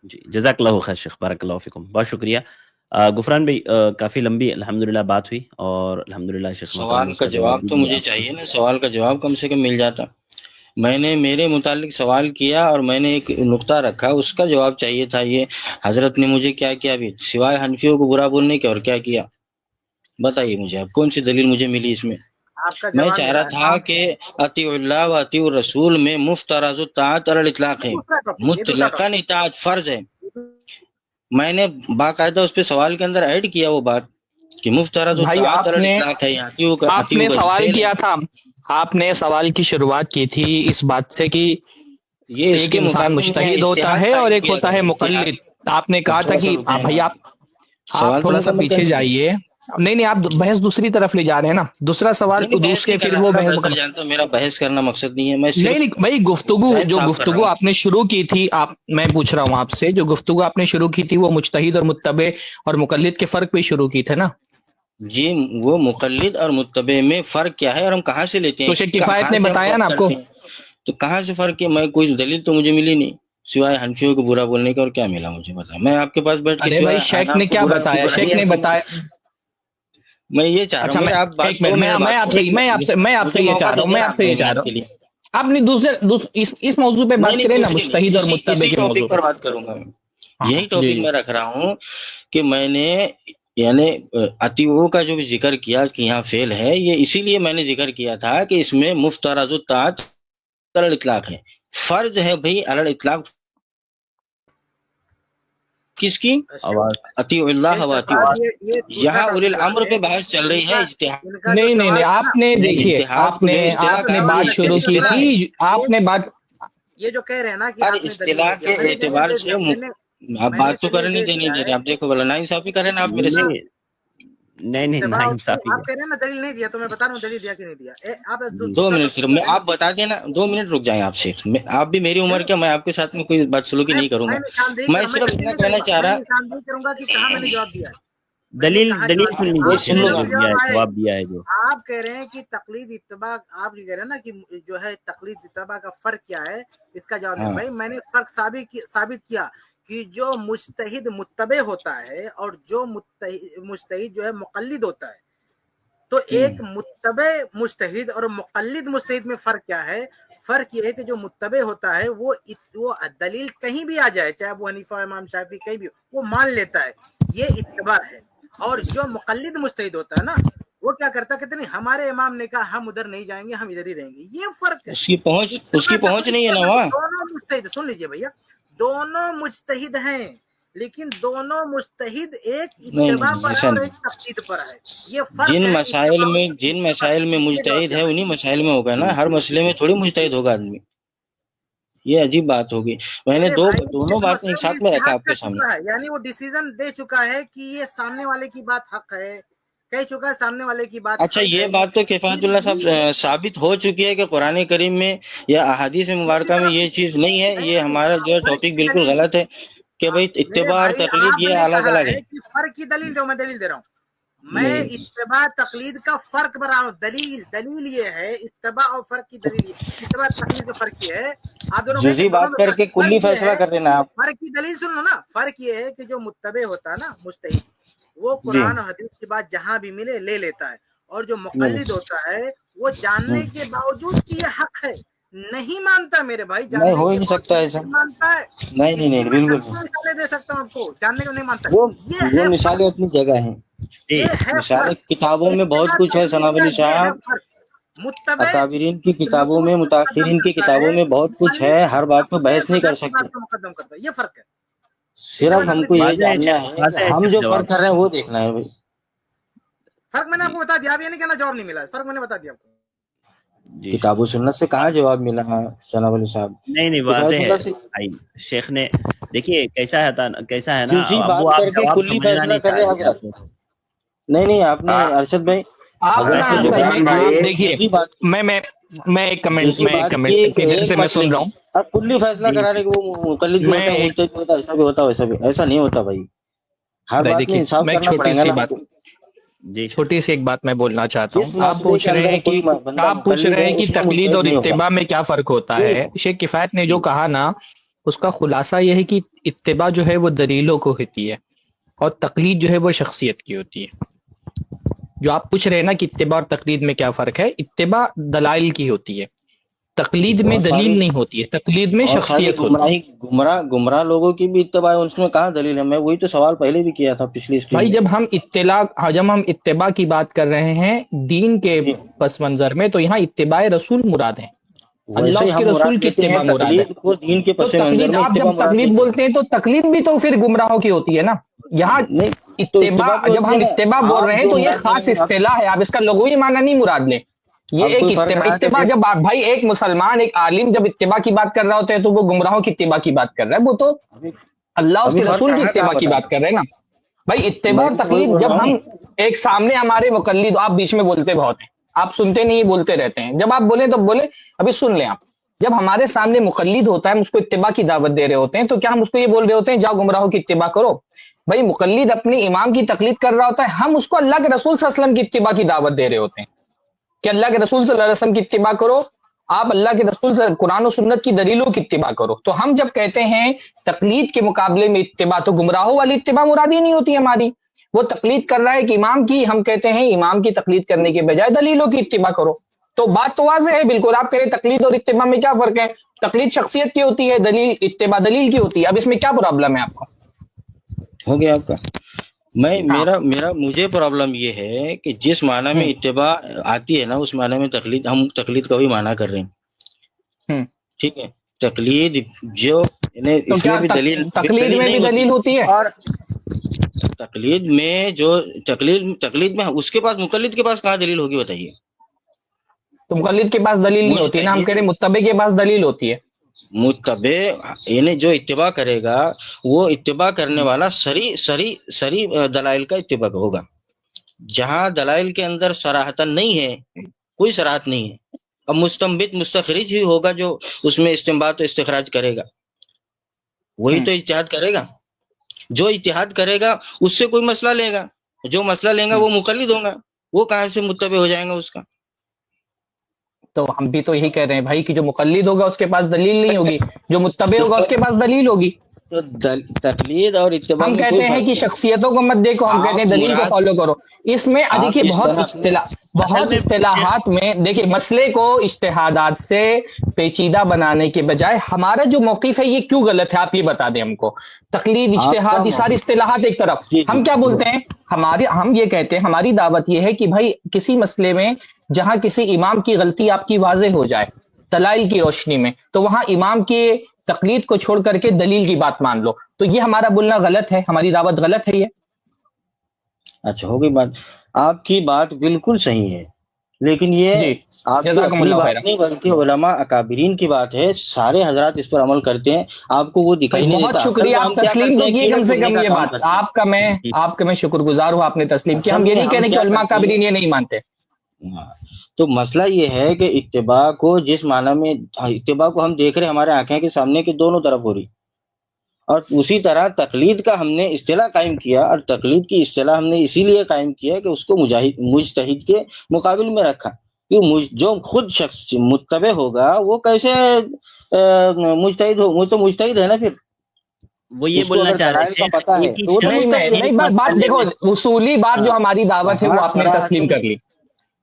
जी, जज़ाकल्लाहु खैर शेख, बारकल्लाहु फिकुम, बहुत शुक्रिया। गुफरान भाई, काफी लंबी अल्हम्दुलिल्लाह बात हुई, और अल्हम्दुलिल्लाह शेख सवाल का जवाब तो मुझे चाहिए ना, सवाल का जवाब कम से कम मिल जाता। मैंने मेरे मुतालिक सवाल किया और मैंने एक नुक्ता रखा, उसका जवाब चाहिए था। ये हजरत ने मुझे क्या किया अभी, सिवाय हनफियों को बुरा बोलने के और क्या किया, बताइए मुझे। अब कौन सी दलील मुझे मिली इसमें? मैं चाह रहा था कि अतीउल्लाह व अतीउर रसूल में मुफ्तरज़ु ताअत अलल इतलाक है, मुतलकन इताअत फर्ज है। मैंने बाकायदा उस पे सवाल के अंदर ऐड किया वो बात कि मुफ्तरज़ु ताअत अलल इतलाक है। आपने सवाल किया था, आपने सवाल की शुरुआत की थी इस बात से कि ये एक इंसान मुज्तहिद होता है और एक होता है मुक़ल्लिद। आपने कहा था कि भाई आप थोड़ा सा पीछे जाइए। नहीं, आप बहस दूसरी तरफ ले जा रहे हैं ना। दूसरा सवाल दूसरे, फिर वो बहस। जानता, मेरा बहस करना मकसद नहीं है। मैं नहीं भाई, गुफ्तगू आपने शुरू की थी, मैं पूछ रहा हूँ आपसे, जो गुफ्तगू आपने शुरू की थी वो मुज्तहिद और मुत्तबे और मुक़ल्लिद के फर्क पे शुरू की थे ना जी। वो मुक़ल्लिद और मुत्तबे में फर्क क्या है और हम कहाँ से लेते हैं? तो शेख किफायत ने बताया ना आपको, तो कहाँ से फर्क है? मैं कोई दलील तो मुझे मिली नहीं सिवाय हनफियों को बुरा बोलने का। और क्या मिला मुझे बता, मैं आपके पास बैठ के भाई शेख ने क्या बताया? शेख ने बताया, मैं ये चाह रहा हूँ, मैं आपसे ये चाह रहा हूँ, आपने दूसरे इस मौजू पे बात करें ना, मुज्तहिद और मुत्तबे के मौजू पर बात करूंगा मैं। यही टॉपिक मैं रख रहा हूँ कि मैंने यानी अतीओ का जो भी जिक्र किया कि यहाँ फेल है, ये इसीलिए मैंने जिक्र किया था कि इसमें मुफ्तरज़ु ताअत अलल इतलाक है, फर्ज है भाई अलल इतलाक किस की? आवाज अतीउल्लाह व अतीउ, यहाँ उलिल अम्र पे बहस चल रही है। इज्तिहाद नहीं नहीं नहीं, आपने नहीं, देखिए इज्तिहाद को आपने इस्तिलाह आपने का बात ये शुरू की इस्तिलाह है। थी, आपने बात ये जो कह रहे हैं ना कि और आपने दलील इस्तिलाह दे दिया, के मैंने एतबार दलील दे से दिया, आप मैंने बात तो दलील करने दे दे नहीं दिया दे है। रहे। आप देखो भला नाइंसाफी कर रहे हैं ना आप मेरे से। नहीं नहीं इत्तिबा ना और इंसाफी आप है। कह रहे हैं ना दलील नहीं दिया, तो मैं बता रहा हूँ दलील दिया कि नहीं दिया। आप जी। 2 मिनट सिर्फ मैं आप बता देना, 2 मिनट रुक जाएं आप शेख। आप भी मेरी उम्र के, मैं आपके साथ में कोई बदसलूकी नहीं करूंगा। मैं सिर्फ इतना कहना चाह रहा, निशानदेही करूंगा कि कहाँ मैंने जवाब दिया है। मैंने दलील कहाँ दलील जवाब सुन दिया? लीजिए आप सुन शेख लो ने मेरे जो बात। दिया है, जवाब आए। जवाब दिया है जो। आप कह रहे हैं कि तकलीद इत्तिबा, आप ये कह रहे हैं ना कि जो है तकलीद इत्तिबा का फर्क क्या है, इसका जवाब नहीं। हाँ। भाई मैंने फर्क साबित किया कि जो मुज्तहिद मुत्तबे होता है और जो मुज्तहिद जो है मुक़ल्लिद होता है, तो एक मुत्तबे मुज्तहिद और मुक़ल्लिद मुज्तहिद में फर्क क्या है? फर्क ये है कि जो मुत्तबे होता है वो दलील कहीं भी आ जाए, चाहे वो हनीफा इमाम शाफी कहीं भी, वो मान लेता है, ये इत्तिबा है। और जो मुक़ल्लिद मुज्तहिद होता है ना, वो क्या करता है, कहते नहीं हमारे इमाम ने कहा हम उधर नहीं जाएंगे, हम इधर ही रहेंगे। ये फर्क है। उसकी पहुंच नहीं है ना वहाँ। दोनों मुज्तहिद, सुन लीजिए भैया, दोनों मुज्तहिद हैं, लेकिन दोनों मुज्तहिद एक इत्तिबा पर है और एक तक़लीद पर है। ये फर्क जिन है। मसाइल में मुज्तहिद है उन्हीं मसाइल में होगा ना, हर मसले में थोड़ी मुज्तहिद होगा आदमी। ये अजीब बात होगी। मैंने दोनों बातें एक साथ में रखा आपके सामने। यानी वो डिसीजन दे चुका है कि ये सामने वाले की बात हक है, कह चुका है सामने वाले की बात। अच्छा, ये बात तो किफायतुल्लाह साहब साबित हो चुकी है कि कुरान करीम में या अहादीस मुबारका में ये चीज नहीं है। ये हमारा जो टॉपिक बिल्कुल गलत है कि भाई इत्तिबा और तकलीद ये अलग अलग है। फर्क की दलील दो, मैं दलील दे रहा हूँ। मैं इत्तिबा तकलीद का फर्क बता रहा हूँ। दलील ये है, इत्तिबा और फर्क की दलील, इत्तिबा तकलीद का फर्क ये है। आप दोनों बात करके कुल्ली फैसला कर लेना आप। फर्क की दलील सुन लो ना। फर्क ये है कि जो मुत्तबे होता है ना मुज्तहिद, वो कुरान और हदीस की बात जहां भी मिले ले लेता है, और जो मुक़ल्लिद होता है वो जानने के बावजूद कि ये हक है नहीं मानता। मेरे भाई जानने हो ही नहीं सकता ऐसा, मानता है। नहीं बिल्कुल मिसालें दे सकता हूँ आपको, जानने को नहीं मानता। वो मिसालें अपनी जगह हैं। मिसालें किताबों में बहुत कुछ है सनावली साहब, अकाबिरीन की किताबों में, मुताखिरीन की किताबों में बहुत कुछ है। हर बात पर बहस नहीं कर सकते। मुकद्दम करता है, ये फर्क है। सिर्फ हमको ये जानना है, हम जो फर्क कर रहे हैं वो देखना है भाई। फर्क मैंने आपको बता दिया, अब ये नहीं कहना जवाब नहीं मिला, फर्क मैंने बता दिया आपको। किताबो सुन्नत से कहाँ जवाब मिला सनाब अली साहब? नहीं वाज़ेह है। शेख ने देखिए कैसा है ना, बात करके कुल्ली फैसला कर रहे हैं। नहीं आपने अरशद भाई, देखिए मैं एक कमेंट इधर से मैं सुन रहा हूँ। अब कुल्ली फैसला करा रहे कि वो मुक़ल्लिद होता, ऐसा भी होता वैसा भी, ऐसा नहीं होता भाई। हर बात में इंसाफ करना पड़ेगा ना। छोटी सी एक बात मैं बोलना चाहता हूँ। आप पूछ रहे हैं कि तकलीद और इत्तिबा में क्या फर्क होता है। शेख किफायत ने जो कहा ना, उसका खुलासा यह है कि इत्तिबा जो है वो दलीलों को होती है और तकलीद जो है वो शख्सियत की होती है। जो आप पूछ रहे हैं ना कि इत्तिबा और तकलीद में क्या फर्क है, इत्तिबा दलाइल की होती है, तकलीद में दलील नहीं होती है, तकलीद में शख्सियत होती है। गुमराह लोगों की भी इत्तिबा है, उसमें कहाँ दलील है? मैं वही तो सवाल पहले भी किया था पिछली स्टेज भाई। जब हम इत्तिबा की बात कर रहे हैं दीन के पस मंजर में, तो यहाँ इत्तिबा रसूल मुराद है, अल्लाह के रसूल की इत्तिबा मुराद है। तो तकलीद, आप जब तकलीद बोलते हैं तो तकलीद भी तो फिर गुमराहों की होती है ना। यहाँ इत्तिबा, जब हम इत्तिबा बोल रहे हैं तो ये खास इस्तिलाह है, आप इसका लुग़वी माना नहीं मुराद लें। ये एक इत्तिबा, जब आप भाई एक मुसलमान, एक आलिम जब इत्तिबा की बात कर रहा होता है तो वो गुमराहों की इत्तिबा की बात कर रहा है, वो तो अल्लाह उसके रसूल की इत्तिबा की बात कर रहे हैं ना भाई। इत्तिबा और तकलीद, जब हम एक सामने हमारे मुक़ल्लिद, आप बीच में बोलते बहुत हैं, आप सुनते नहीं, बोलते रहते हैं। जब आप बोले तब बोले, अभी सुन लें आप। जब हमारे सामने मुक़ल्लिद होता है, हम उसको इत्तिबा की दावत दे रहे होते हैं, तो क्या हम उसको ये बोल रहे होते हैं जाओ गुमराहों की इत्तिबा करो? भाई मुक़ल्लिद अपने इमाम की तकलीद कर रहा होता है, हम उसको अल्लाह के रसूल सल्लल्लाहु अलैहि वसल्लम की इत्तिबा की दावत दे रहे होते हैं कि अल्लाह के रसूल सल्लल्लाहु अलैहि वसल्लम की इत्तिबा करो, आप अल्लाह के रसूल से कुरान और सुन्नत की दलीलों की इत्तिबा करो। तो हम जब कहते हैं तकलीद के मुकाबले में इत्तिबा, तो गुमराहों वाली इत्तिबा मुरादी नहीं होती हमारी। वो तकलीद कर रहा है कि इमाम की, हम कहते हैं इमाम की तकलीद करने के बजाय दलीलों की इत्तिबा करो। तो बात तो वाज़ेह है बिल्कुल। आप कह रहे तकलीद और इत्तिबा में क्या फर्क है? तकलीद शख्सियत की होती है, इत्तिबा दलील की होती है। अब इसमें क्या प्रॉब्लम है आपको? हो गया आपका। मुझे प्रॉब्लम ये है कि जिस माना में इत्तिबा आती है ना, उस माना में तकलीद, हम तकलीद का भी माना कर रहे हैं। ठीक है, तकलीद जो यानी तो क्या इसमें भी दलील तकलीद में भी दलील होती है? और तकलीद में जो तकलीद में उसके पास, मुकल्लिद के पास कहाँ दलील होगी बताइए? तो मुकल्लिद के पास दलील नहीं होती ना, हम कह रहे मुत्तबे के पास दलील होती है। मुत्तबे यानी जो इत्तिबा करेगा वो इत्तिबा करने वाला सरी दलाइल का इत्तिबा होगा। जहां दलाइल के अंदर सराहतन नहीं है, कोई सराहत नहीं है, अब मुस्तंबित मुस्तखरिज ही होगा जो उसमें इस्तिंबात इस्तिखराज करेगा, वही तो इज्तिहाद करेगा। जो इज्तिहाद करेगा उससे कोई मसला लेगा, जो मसला लेगा वो मुकल्लिद होगा, वो कहाँ से मुत्तबे हो जाएगा उसका? तो हम भी तो यही कह रहे हैं भाई कि जो मुकल्लिद होगा उसके पास दलील नहीं होगी, जो मुत्तबे होगा उसके पास दलील होगी। तो तकलीद और इत्तिबा हम में कहते कोई हैं फर्क कि नहीं। शख्सियतों को मत देखो, हम कहते हैं दलील को फॉलो करो। इसमें आप देखिए इस तरह बहुत इस्तिलाहात में देखिए मसले को इज्तिहादात से पेचीदा बनाने के बजाय हमारा जो मौक़िफ़ है ये क्यों गलत है, आप ये बता दें हमको। तकलीद, इज्तिहाद, ये सारी इस्तिलाहात एक तरफ, जी, हम क्या बोलते हैं, हम ये कहते हैं, हमारी दावत ये है कि भाई किसी मसले में जहां किसी इमाम की गलती आपकी वाज़ेह हो जाए दलाइल की रोशनी में, तो वहां इमाम की तकलीद को छोड़ करके दलील की बात मान लो। तो ये हमारा बोलना गलत है, हमारी दावत गलत है ये। अच्छा, हो गई बात। आपकी बात बिल्कुल सही है, लेकिन ये जी, आपकी अपनी जज़ाकुमुल्लाह बात खैरन। नहीं बल्कि उलमा अकाबिरीन की बात है। सारे हजरात इस पर अमल करते हैं, आपको वो दिखाई भाई नहीं बहुत देता। शुक्रिया, असल में आप हम क्या तस्लीम करते तो हैं, किए कीड़े कम से ढूंढने कम का ये काम बात, करते हैं। आपका मैं शुक्रगुजार हूँ, आपने तस्लीम किया। असल हम ये में नहीं कह हम रहे कि क्या उलमा करते काबिरीन हैं, ये नहीं मानते। हाँ, तो मसला ये है कि इत्तिबा को जिस माना में, इत्तिबा को हम देख रहे हैं हमारे आंखें के सामने की दोनों तरफ हो रही, और उसी तरह तकलीद का हमने इस्तिलाह कायम किया, और तकलीद की इस्तिलाह हमने इसीलिए कायम किया कि उसको मुजतहिद के मुकाबिल में रखा, कि जो खुद शख्स मुत्तबे होगा वो कैसे मुजतहिद हो, वो तो मुजतहिद है ना, फिर वो ये उसको बोलना अगर चाह रहे दलाइल का शेख, पता है एक ही तो वो तो नहीं शख्स मैं मुजतहिद है। नहीं एक बात मसले देखो, में उसूली बात जो हमारी दावत है वो हाँ, आपने तस्लीम कर ली।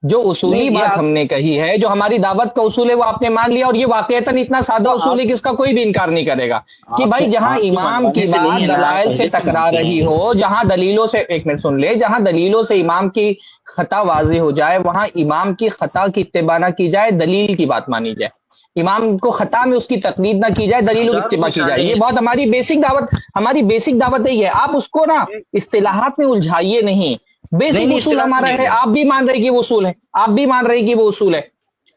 जो नहीं, उसूली ये बात आप हमने कही है, जो हमारी दावत का उसूल है वो आपने मान लिया, और ये वाकईतन इतना सादा तो उसूल है कि इसका कोई भी इनकार नहीं करेगा कि भाई जहां आपके इमाम की मनवाने से नहीं बात है ना, दलाइल से पहले से टकरा मानते रही हैं। हो, जहां दलीलों से, एक मिनट सुन ले, जहां दलीलों से इमाम की खता वाज़ेह हो जाए वहां इमाम की खता की इत्तिबा ना की जाए, दलील की बात मानी जाए। इमाम को खता में उसकी तकलीद ना की जाए, दलीलों की हजारों इत्तिबा की जाए। मिसालें ये ऐसी बहुत हमारी बेसिक दावत यही है। आप उसको ना इस्तिलाहात में उलझाइए नहीं। बेसिक नहीं, उसूल इस्तिलाह में हमारा नहीं है, है। आप भी मान रहे कि वो उसूल है, आप भी मान रहे कि वो उसूल है।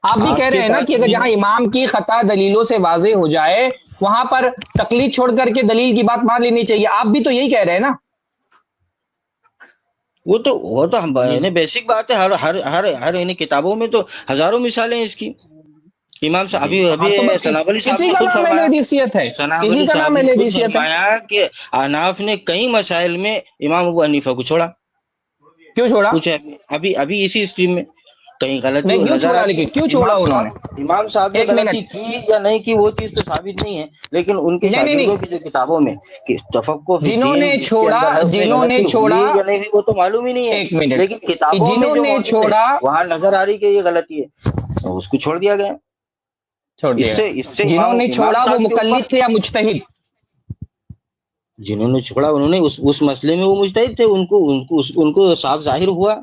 आप भी कह आपके रहे हैं ना पास कि अगर भी जहां इमाम की खता दलीलों से वाज़ेह हो जाए वहां पर तकलीद छोड़ करके दलील की बात मान लेनी चाहिए। आप भी तो यही कह रहे हैं ना। वो तो हम बेसिक बात है। हर हर हर हर इन किताबों में तो हजारों मिसालें हैं इसकी। इमाम साहब अभी हाँ, तो बस सनावली साहब इसी ने का खुद नाम फरमाया, एहलेदीसियत है, सनावली इसी का साहब नाम ने खुद एहलेदीसियत है। फरमाया कि अहनाफ ने कई मसाइल में इमाम अबू हनीफा को छोड़ा। क्यों छोड़ा? कुछ अभी अभी इसी स्ट्रीम में कहीं गलती नहीं, क्यों नजर छोड़ा, आती लेकिन है। क्यों छोड़ा उन्होंने? इमाम साहब ने एक गलती मिनट, की या नहीं की वो चीज तो साबित नहीं है, लेकिन उनके नहीं नहीं शागिर्दों नहीं, की जो किताबों में कि तफक्को फी दीन जिन्होंने जिसके अंदर है उसमें जिन्होंने गलती छोड़ा, हुई या नहीं हुई वो तो मालूम ही नहीं है, एक मिनट, लेकिन किताबों में जो जिन्होंने मौजूद है छोड़ा वहां नजर आ रही कि ये गलती है, तो उसको छोड़ दिया गया। छोड़ दिया। इससे जिन्होंने इमाम छोड़ा वो साहब के मुकल्लिद ऊपर, थे या मुज्तहिद? जिन्होंने छोड़ा उन्होंने उस मसले में वो मुजतहिद थे, उनको साफ जाहिर हुआ,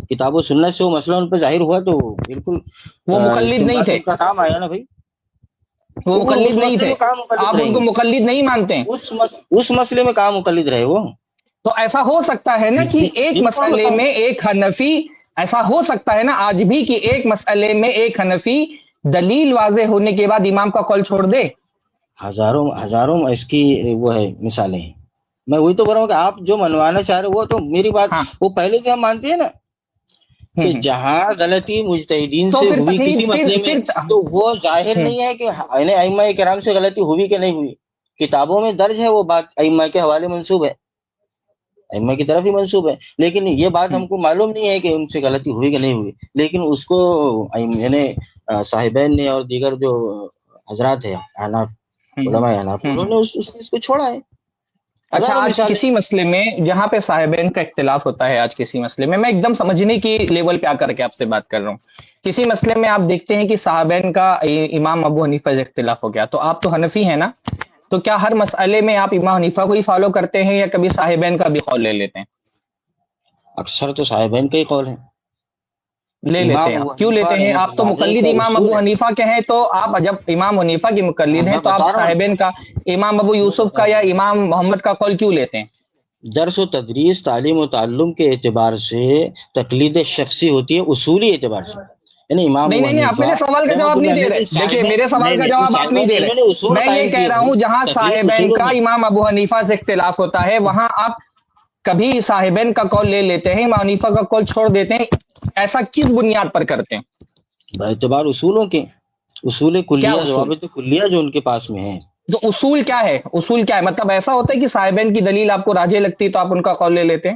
किताबों सुन्नत से वो मसला उन पर जाहिर हुआ, तो बिल्कुल वो मुकल्लिद इसके नहीं बाद थे, उनका काम आया ना भाई। वो उस मुकल्लिद नहीं मसले थे। में कहाँ मुकल्लिद आप उनको रहेंगे, मुकल्लिद नहीं मानते हैं? उस मसले में कहाँ मुकल्लिद रहे वो। तो ऐसा हो सकता है ना कि एक बिल्कुल मसले बताओ। में एक हनफी, ऐसा हो सकता है ना आज भी कि एक मसले में एक हनफी दलील वाज़ेह होने के बाद इमाम का कौल छोड़ दे। हजारों हजारों इसकी वो है मिसालें हैं। मैं वही तो बोल रहा हूँ कि आप जो मनवाना चाह रहे हो वो तो मेरी बात हाँ, वो पहले से हम मानते हैं ना कि जहां गलती मुजतहिदीन तो से फिर हुई तकलीद किसी मसले में, तो वो जाहिर नहीं है कि अइम्मा किराम से गलती हुई कि नहीं हुई। किताबों में दर्ज है, वो बात अइम्मा के हवाले मंसूब है, अइम्मा की तरफ ही मंसूब है, लेकिन ये बात हमको मालूम नहीं है कि उनसे गलती हुई कि नहीं हुई। लेकिन उसको साहिबैन ने और दीगर जो हजरात है अहनाफ, उलमा अहनाफ, उन्होंने उस चीज को छोड़ा है। अच्छा, हजारों आज मिसालें। किसी मसले में जहां पे साहिबैन का इख्तिलाफ होता है, आज किसी मसले में, मैं एकदम समझने की लेवल पे आकर के आपसे बात कर रहा हूँ, किसी मसले में आप देखते हैं कि साहिबैन का इमाम अबू हनीफा से इख्तिलाफ हो गया, तो आप तो हनफी हैं ना, तो क्या हर मसले में आप इमाम हनीफा को ही फॉलो करते हैं या कभी साहिबैन का भी कौल ले लेते हैं? अक्सर तो साहिबैन का ही कौल है। لے لیتے ہیں آپ، کیوں لیتے ہیں؟ آپ تو مقلد امام ابو حنیفہ کے ہیں، تو آپ جب امام حنیفہ کے مقلد ہیں تو آپ صاحبین کا، امام ابو یوسف کا یا امام محمد کا قول کیوں لیتے ہیں؟ درس و تدریس، تعلیم و تعلم کے اعتبار سے تقلید شخصی ہوتی ہے، اصولی اعتبار سے یعنی امام نہیں ابو نہیں نہیں، آپ حنیفہ میرے سوال کا جواب نہیں دے رہے. دیکھیے میرے سوال کا جواب آپ نہیں دے رہے. میں یہ کہہ رہا ہوں جہاں صاحبین کا امام ابو حنیفہ سے اختلاف ہوتا ہے وہاں آپ کبھی صاحبین کا قول لے لیتے ہیں، امام حنیفہ کا قول چھوڑ دیتے ہیں، ایسا کس بنیاد پر کرتے ہیں؟ باعتبار اصولوں کے، اصول کیا کلیہ، اصول؟ ضوابط کلیہ جو ان کے پاس میں ہیں. تو اصول کیا ہے؟ اصول کیا ہے؟ مطلب ایسا ہوتا ہے کہ صاحبین کی دلیل آپ کو راجح لگتی ہے تو آپ ان کا قول لے لیتے ہیں؟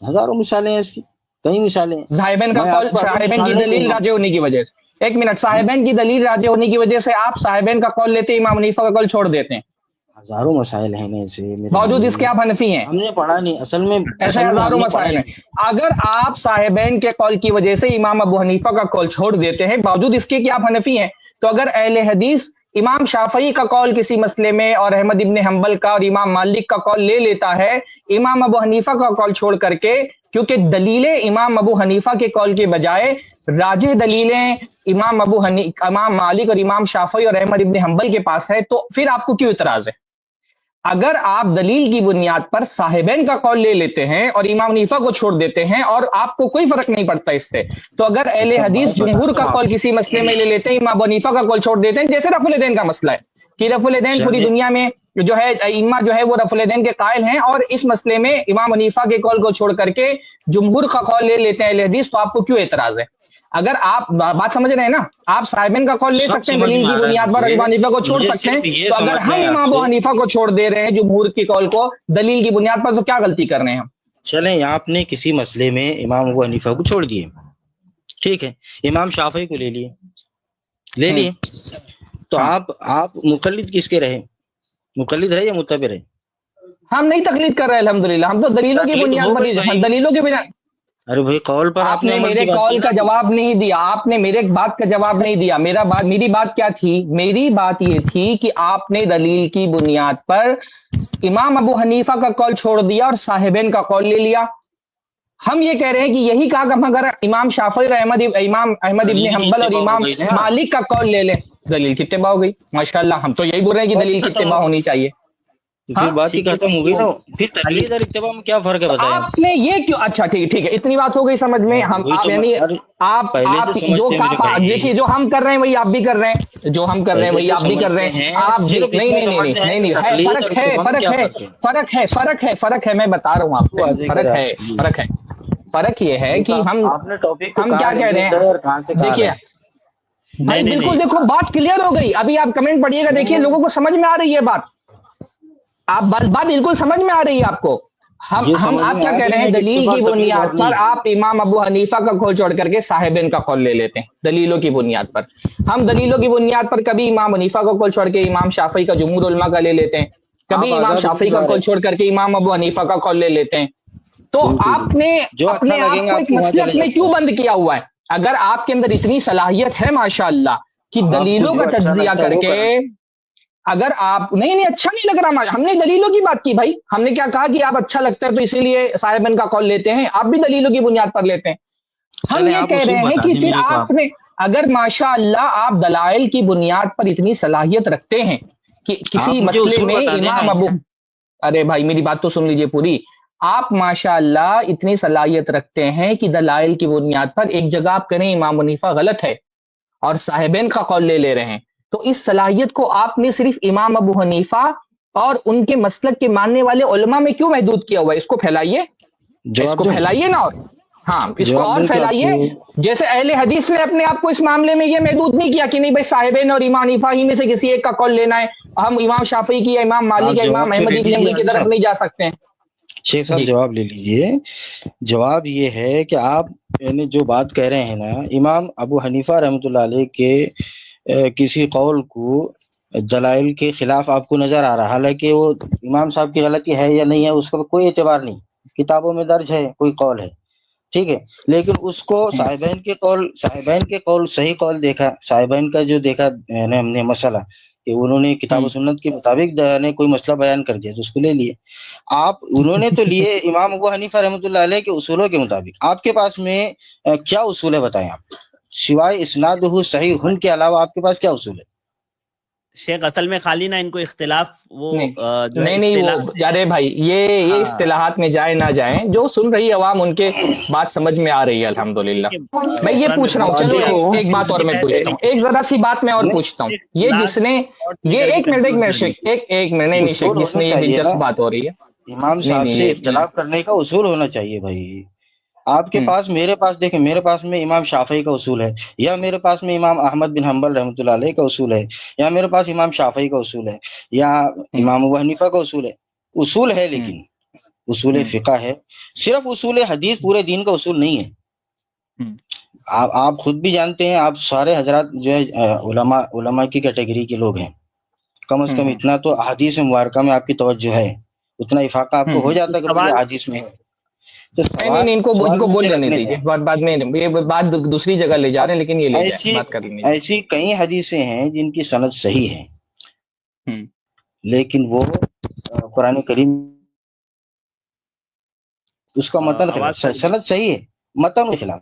ہزاروں مثالیں ہیں اس کی، کئی مثالیں ہیں. صاحبین کا میں قول، آپ کو ابھی صاحبین کی مثال نہیں دوں دلیل گا. راجح ہونے کی وجہ سے، ایک منٹ، صاحبین کی دلیل راجح ہونے کی وجہ سے آپ صاحبین کا قول لیتے ہیں، امام حنیفہ کا قول چھوڑ دیتے ہیں، ہزاروں مسائل ہیں ایسے میرے باوجود بھائی. اس کے آپ حنفی ہیں. ہم نے پڑھا نہیں اصل میں، ایسے ہم ہزاروں نے پڑھا مسائل ہی ہیں. نہیں. اگر آپ صاحبین کے قول کی وجہ سے امام ابو حنیفہ کا قول چھوڑ دیتے ہیں باوجود اس کے کہ آپ حنفی ہیں، تو اگر اہل حدیث امام شافعی کا قول کسی مسئلے میں اور احمد ابن حنبل کا اور امام مالک کا قول لے لیتا ہے امام ابو حنیفہ کا قول چھوڑ کر کے، کیونکہ دلیلیں امام ابو حنیفہ کے قول کے بجائے راجح دلیلیں امام مالک اور امام شافعی اور احمد ابن حنبل کے پاس ہے، تو پھر آپ کو کیوں اعتراض ہے؟ اگر آپ دلیل کی بنیاد پر صاحبین کا قول لے لیتے ہیں اور امام حنیفہ کو چھوڑ دیتے ہیں اور آپ کو کوئی فرق نہیں پڑتا اس سے، تو اگر اہل اچھا، حدیث میں جمہور بتاتا کا ہوں قول آپ کسی مسئلے میں لے لیتے ہیں، امام ابو حنیفہ کا قول چھوڑ دیتے ہیں، جیسے رفع الدین کا مسئلہ ہے کہ رفع الدین پوری چلیے. دنیا میں جو ہے ائمہ جو ہے وہ رفع الدین کے قائل ہیں، اور اس مسئلے میں امام حنیفہ کے قول کو چھوڑ کر کے جمہور کا قول لے لیتے ہیں اہل حدیث، تو آپ کو کیوں اعتراض ہے؟ اگر آپ بات سمجھ رہے ہیں نا، آپ صاحبین کا قول لے سب سکتے ہیں سمجھ دلیل میں کی آ رہا ہے بنیاد پر اور مجھے. امام حنیفہ کو چھوڑ مجھے سکتے ہیں، صرف یہ تو اگر سمجھنا ہم ہے آپ امام ابو سے. حنیفہ کو چھوڑ دے رہے ہیں جمہور کے قول کو دلیل کی بنیاد پر، تو کیا غلطی کر رہے ہیں ہم؟ چلیں، آپ نے کسی مسئلے میں امام ابو حنیفہ کو چھوڑ دیے، ٹھیک ہے، امام شافعی کو لے لیے تو ہاں، آپ مقلد کس کے رہے؟ مقلد رہے یا متبع رہے؟ ہم نہیں تقلید کر رہے الحمدللہ، ہم تو دلیلوں کی تقلید بنیاد ہو پر گئی بھائی. دلیلوں کی بنیاد. ارے بھائی، قول پر آپ نے نے عمل میرے کی بات کی کال نا. کا جواب نہیں دیا، آپ نے میرے بات کا جواب نہیں دیا. میری بات کیا تھی؟ میری بات یہ تھی کہ آپ نے دلیل کی بنیاد پر امام ابو حنیفہ کا قول چھوڑ دیا اور صاحبین کا قول لے لیا. ہم یہ کہہ رہے ہیں کہ یہی کہا کہ ہم اگر امام شافعی اور امام احمد ابن دلیل کی حنبل اور اتباع ہو امام گئی نا. مالک کا قول لے لیں، دلیل کی اتباع ہو گئی. ماشاءاللہ، ہم تو یہی بول رہے ہیں کہ دلیل کی اتباع ہونی چاہیے. تو ہاں، پھر بات ہی ختم ہو گئی نا. پھر تقلید اور اتباع میں کیا فرق ہے تو بتائیں آپ. آپ نے یہ کیوں، اچھا ٹھیک ہے، اتنی بات ہو گئی سمجھ میں. ہم وہی آپ تو یعنی ارے پہلے سے آپ جو سمجھتے ہیں میرے بھائی. دیکھیے جو ہم کر رہے ہیں وہی آپ بھی کر رہے ہیں، جو ہم کر رہے ہیں پہلے وہی سے آپ بھی کر رہے سمجھتے ہیں. ہیں، آپ بھی صرف نہیں اتنا نہیں نہیں سمجھنا ہے نہیں کہ نہیں ہے، تقلید اور فرق ہے، اتباع میں فرق کیا ہے، فرق ہے. فرق ہے، فرق ہے، فرق ہے. میں بتا رہا ہوں آپ سے، واضح کریں فرق ہے، آپ. جی. فرق ہے. فرق یہ ہے ابھی کہ تو ہم آپ نے ٹاپک کو کیا کہاں لے کہہ کے رہے گئے ہیں؟ اور کہاں سے کہاں دیکھیے لائے. بھائی، نہیں بالکل، دیکھو نہیں بات کلیئر ہو گئی. ابھی آپ کمنٹ پڑھیے گا، دیکھیے لوگوں کو سمجھ میں آ رہی ہے بات. آپ بات بالکل سمجھ میں آ رہی ہے آپ کو. یہ ہم سمجھ آپ میں کیا آ کہہ رہے گئی ہیں؟ ہے کہ دلیل اتباع کی تقلید اور بنیاد پر نہیں ہے. آپ امام ابو حنیفہ کا قول چھوڑ کر کے صاحبین کا قول لے لیتے ہیں دلیلوں کی بنیاد پر. ہم دلیلوں کی بنیاد پر کبھی امام حنیفہ کا قول چھوڑ کے امام شافعی کا، جمہور علماء کا لے لیتے ہیں، آپ کبھی امام آزاد شافعی کا امیدوار قول ہیں. چھوڑ کر کے امام ابو حنیفہ کا قول لے لیتے ہیں. تو بالکل آپ بالکل. نے جو اچھا اپنے لگیں آپ گے کو آپ ایک کو وہاں چلے مسلک میں جاتے کیوں ہیں. بند کیا ہوا ہے؟ اگر آپ کے اندر اتنی صلاحیت ہے ماشاءاللہ کہ آپ کو دلیلوں کا جو اچھا تجزیہ لگتا ہے کر وہ کے، کریں. اگر آپ نہیں اچھا نہیں لگ رہا، ہم نے دلیلوں کی بات کی بھائی. ہم نے کیا کہا کہ آپ اچھا لگتا ہے تو اسی لیے صاحبین کا قول لیتے ہیں، آپ بھی دلیلوں کی بنیاد پر لیتے ہیں. ہم چلیں یہ آپ کہہ اصول رہے ہیں بتا کہ دیں پھر میرے کو آپ. آپ نے، اگر ماشاء اللہ آپ دلائل کی بنیاد پر اتنی صلاحیت رکھتے ہیں کہ کسی آپ مجھے مسئلے اصول میں بتا دینا امام ہے. ابو، ارے بھائی میری بات تو سن لیجئے پوری. آپ ماشاء اللہ اتنی صلاحیت رکھتے ہیں کہ دلائل کی بنیاد پر ایک جگہ آپ کہیں امام حنیفہ غلط ہے اور صاحبین کا قول لے رہے ہیں، تو اس صلاحیت کو آپ نے صرف امام ابو حنیفہ اور ان کے مسلک کے ماننے والے علماء میں کیوں محدود کیا ہوا ہے؟ اس کو پھیلائیے، اس جواب کو دوں پھیلائیے نا. اور ہاں، اس کو جواب اور دوں کہ آپ پھیلائیے. کو. جیسے اہل حدیث نے اپنے آپ کو اس معاملے میں یہ محدود نہیں کیا کہ نہیں بھائی صاحبین اور امام حنیفہ ہی میں سے کسی ایک کا قول لینا ہے، ہم امام شافعی کی یا امام آپ مالک یا امام جواب تو احمد لے بن لیجیے حنبل کی حاجی طرف صاحب. نہیں جا سکتے ہیں. شیخ صاحب جی جواب لے لیجیے. جواب یہ ہے کہ آپ یعنی جو بات کہہ رہے ہیں نا، امام ابو حنیفہ رحمۃ اللہ علیہ کے کسی قول کو دلائل کے خلاف آپ کو نظر آ رہا، حالانکہ وہ امام صاحب کی غلطی ہے یا نہیں ہے اس کا کوئی اعتبار نہیں، کتابوں میں درج ہے کوئی قول ہے، ٹھیک ہے، لیکن اس کو صاحبین کے قول صحیح قول دیکھا، صاحبین کا جو دیکھا ہم نے مسئلہ کہ انہوں نے کتاب و سنت کے مطابق نے کوئی مسئلہ بیان کر دیا تو اس کو لے لیے. انہوں نے تو لیے امام ابو حنیفہ رحمۃ اللہ علیہ کے اصولوں کے مطابق. آپ کے پاس میں کیا اصول ہے بتائیں آپ, سوائے اسنادہ صحیح ہن کے علاوہ آپ کے پاس کیا اصول ہے؟ شیخ اصل میں خالی نہ ان کو اختلاف وہ نہیں وہ ارے بھائی یہ اصطلاحات میں جائے نہ جائیں, جو سن رہی عوام ان کے بات سمجھ میں آ رہی ہے الحمدللہ. میں یہ پوچھ رہا ہوں, چلو ایک بات اور میں پوچھتا ہوں, ایک ذرا سی بات میں اور پوچھتا ہوں. یہ جس نے یہ ایک منٹ نہیں جس نے یہ دلچسپ بات ہو رہی ہے, امام صاحب سے اختلاف کرنے کا اصول ہونا چاہیے بھائی. آپ کے پاس میرے پاس دیکھیں, میرے پاس میں امام شافعی کا اصول ہے, یا میرے پاس میں امام احمد بن حنبل رحمۃ اللہ علیہ کا اصول ہے, یا میرے پاس امام شافعی کا اصول ہے, یا امام ابو حنیفہ کا اصول ہے. اصول ہے لیکن اصول فقہ ہے, صرف اصول حدیث پورے دین کا اصول نہیں ہے. آپ خود بھی جانتے ہیں, آپ سارے حضرات جو ہے علماء کی کیٹیگری کے لوگ ہیں, کم از کم اتنا تو احادیث مبارکہ میں آپ کی توجہ ہے, اتنا افاقہ آپ کو ہو جاتا ہے کہ احادیث میں ہے. نہیں ان کو بول لینے دیجیے, بعد میں یہ بات دوسری جگہ لے جا رہے ہیں, لیکن یہ لے جائیں بات کر لیں. ایسی کئی حدیثیں ہیں جن کی سند صحیح ہے, لیکن وہ قرآن کریم اس کا متن خلاف, سند صحیح ہے متن کے خلاف.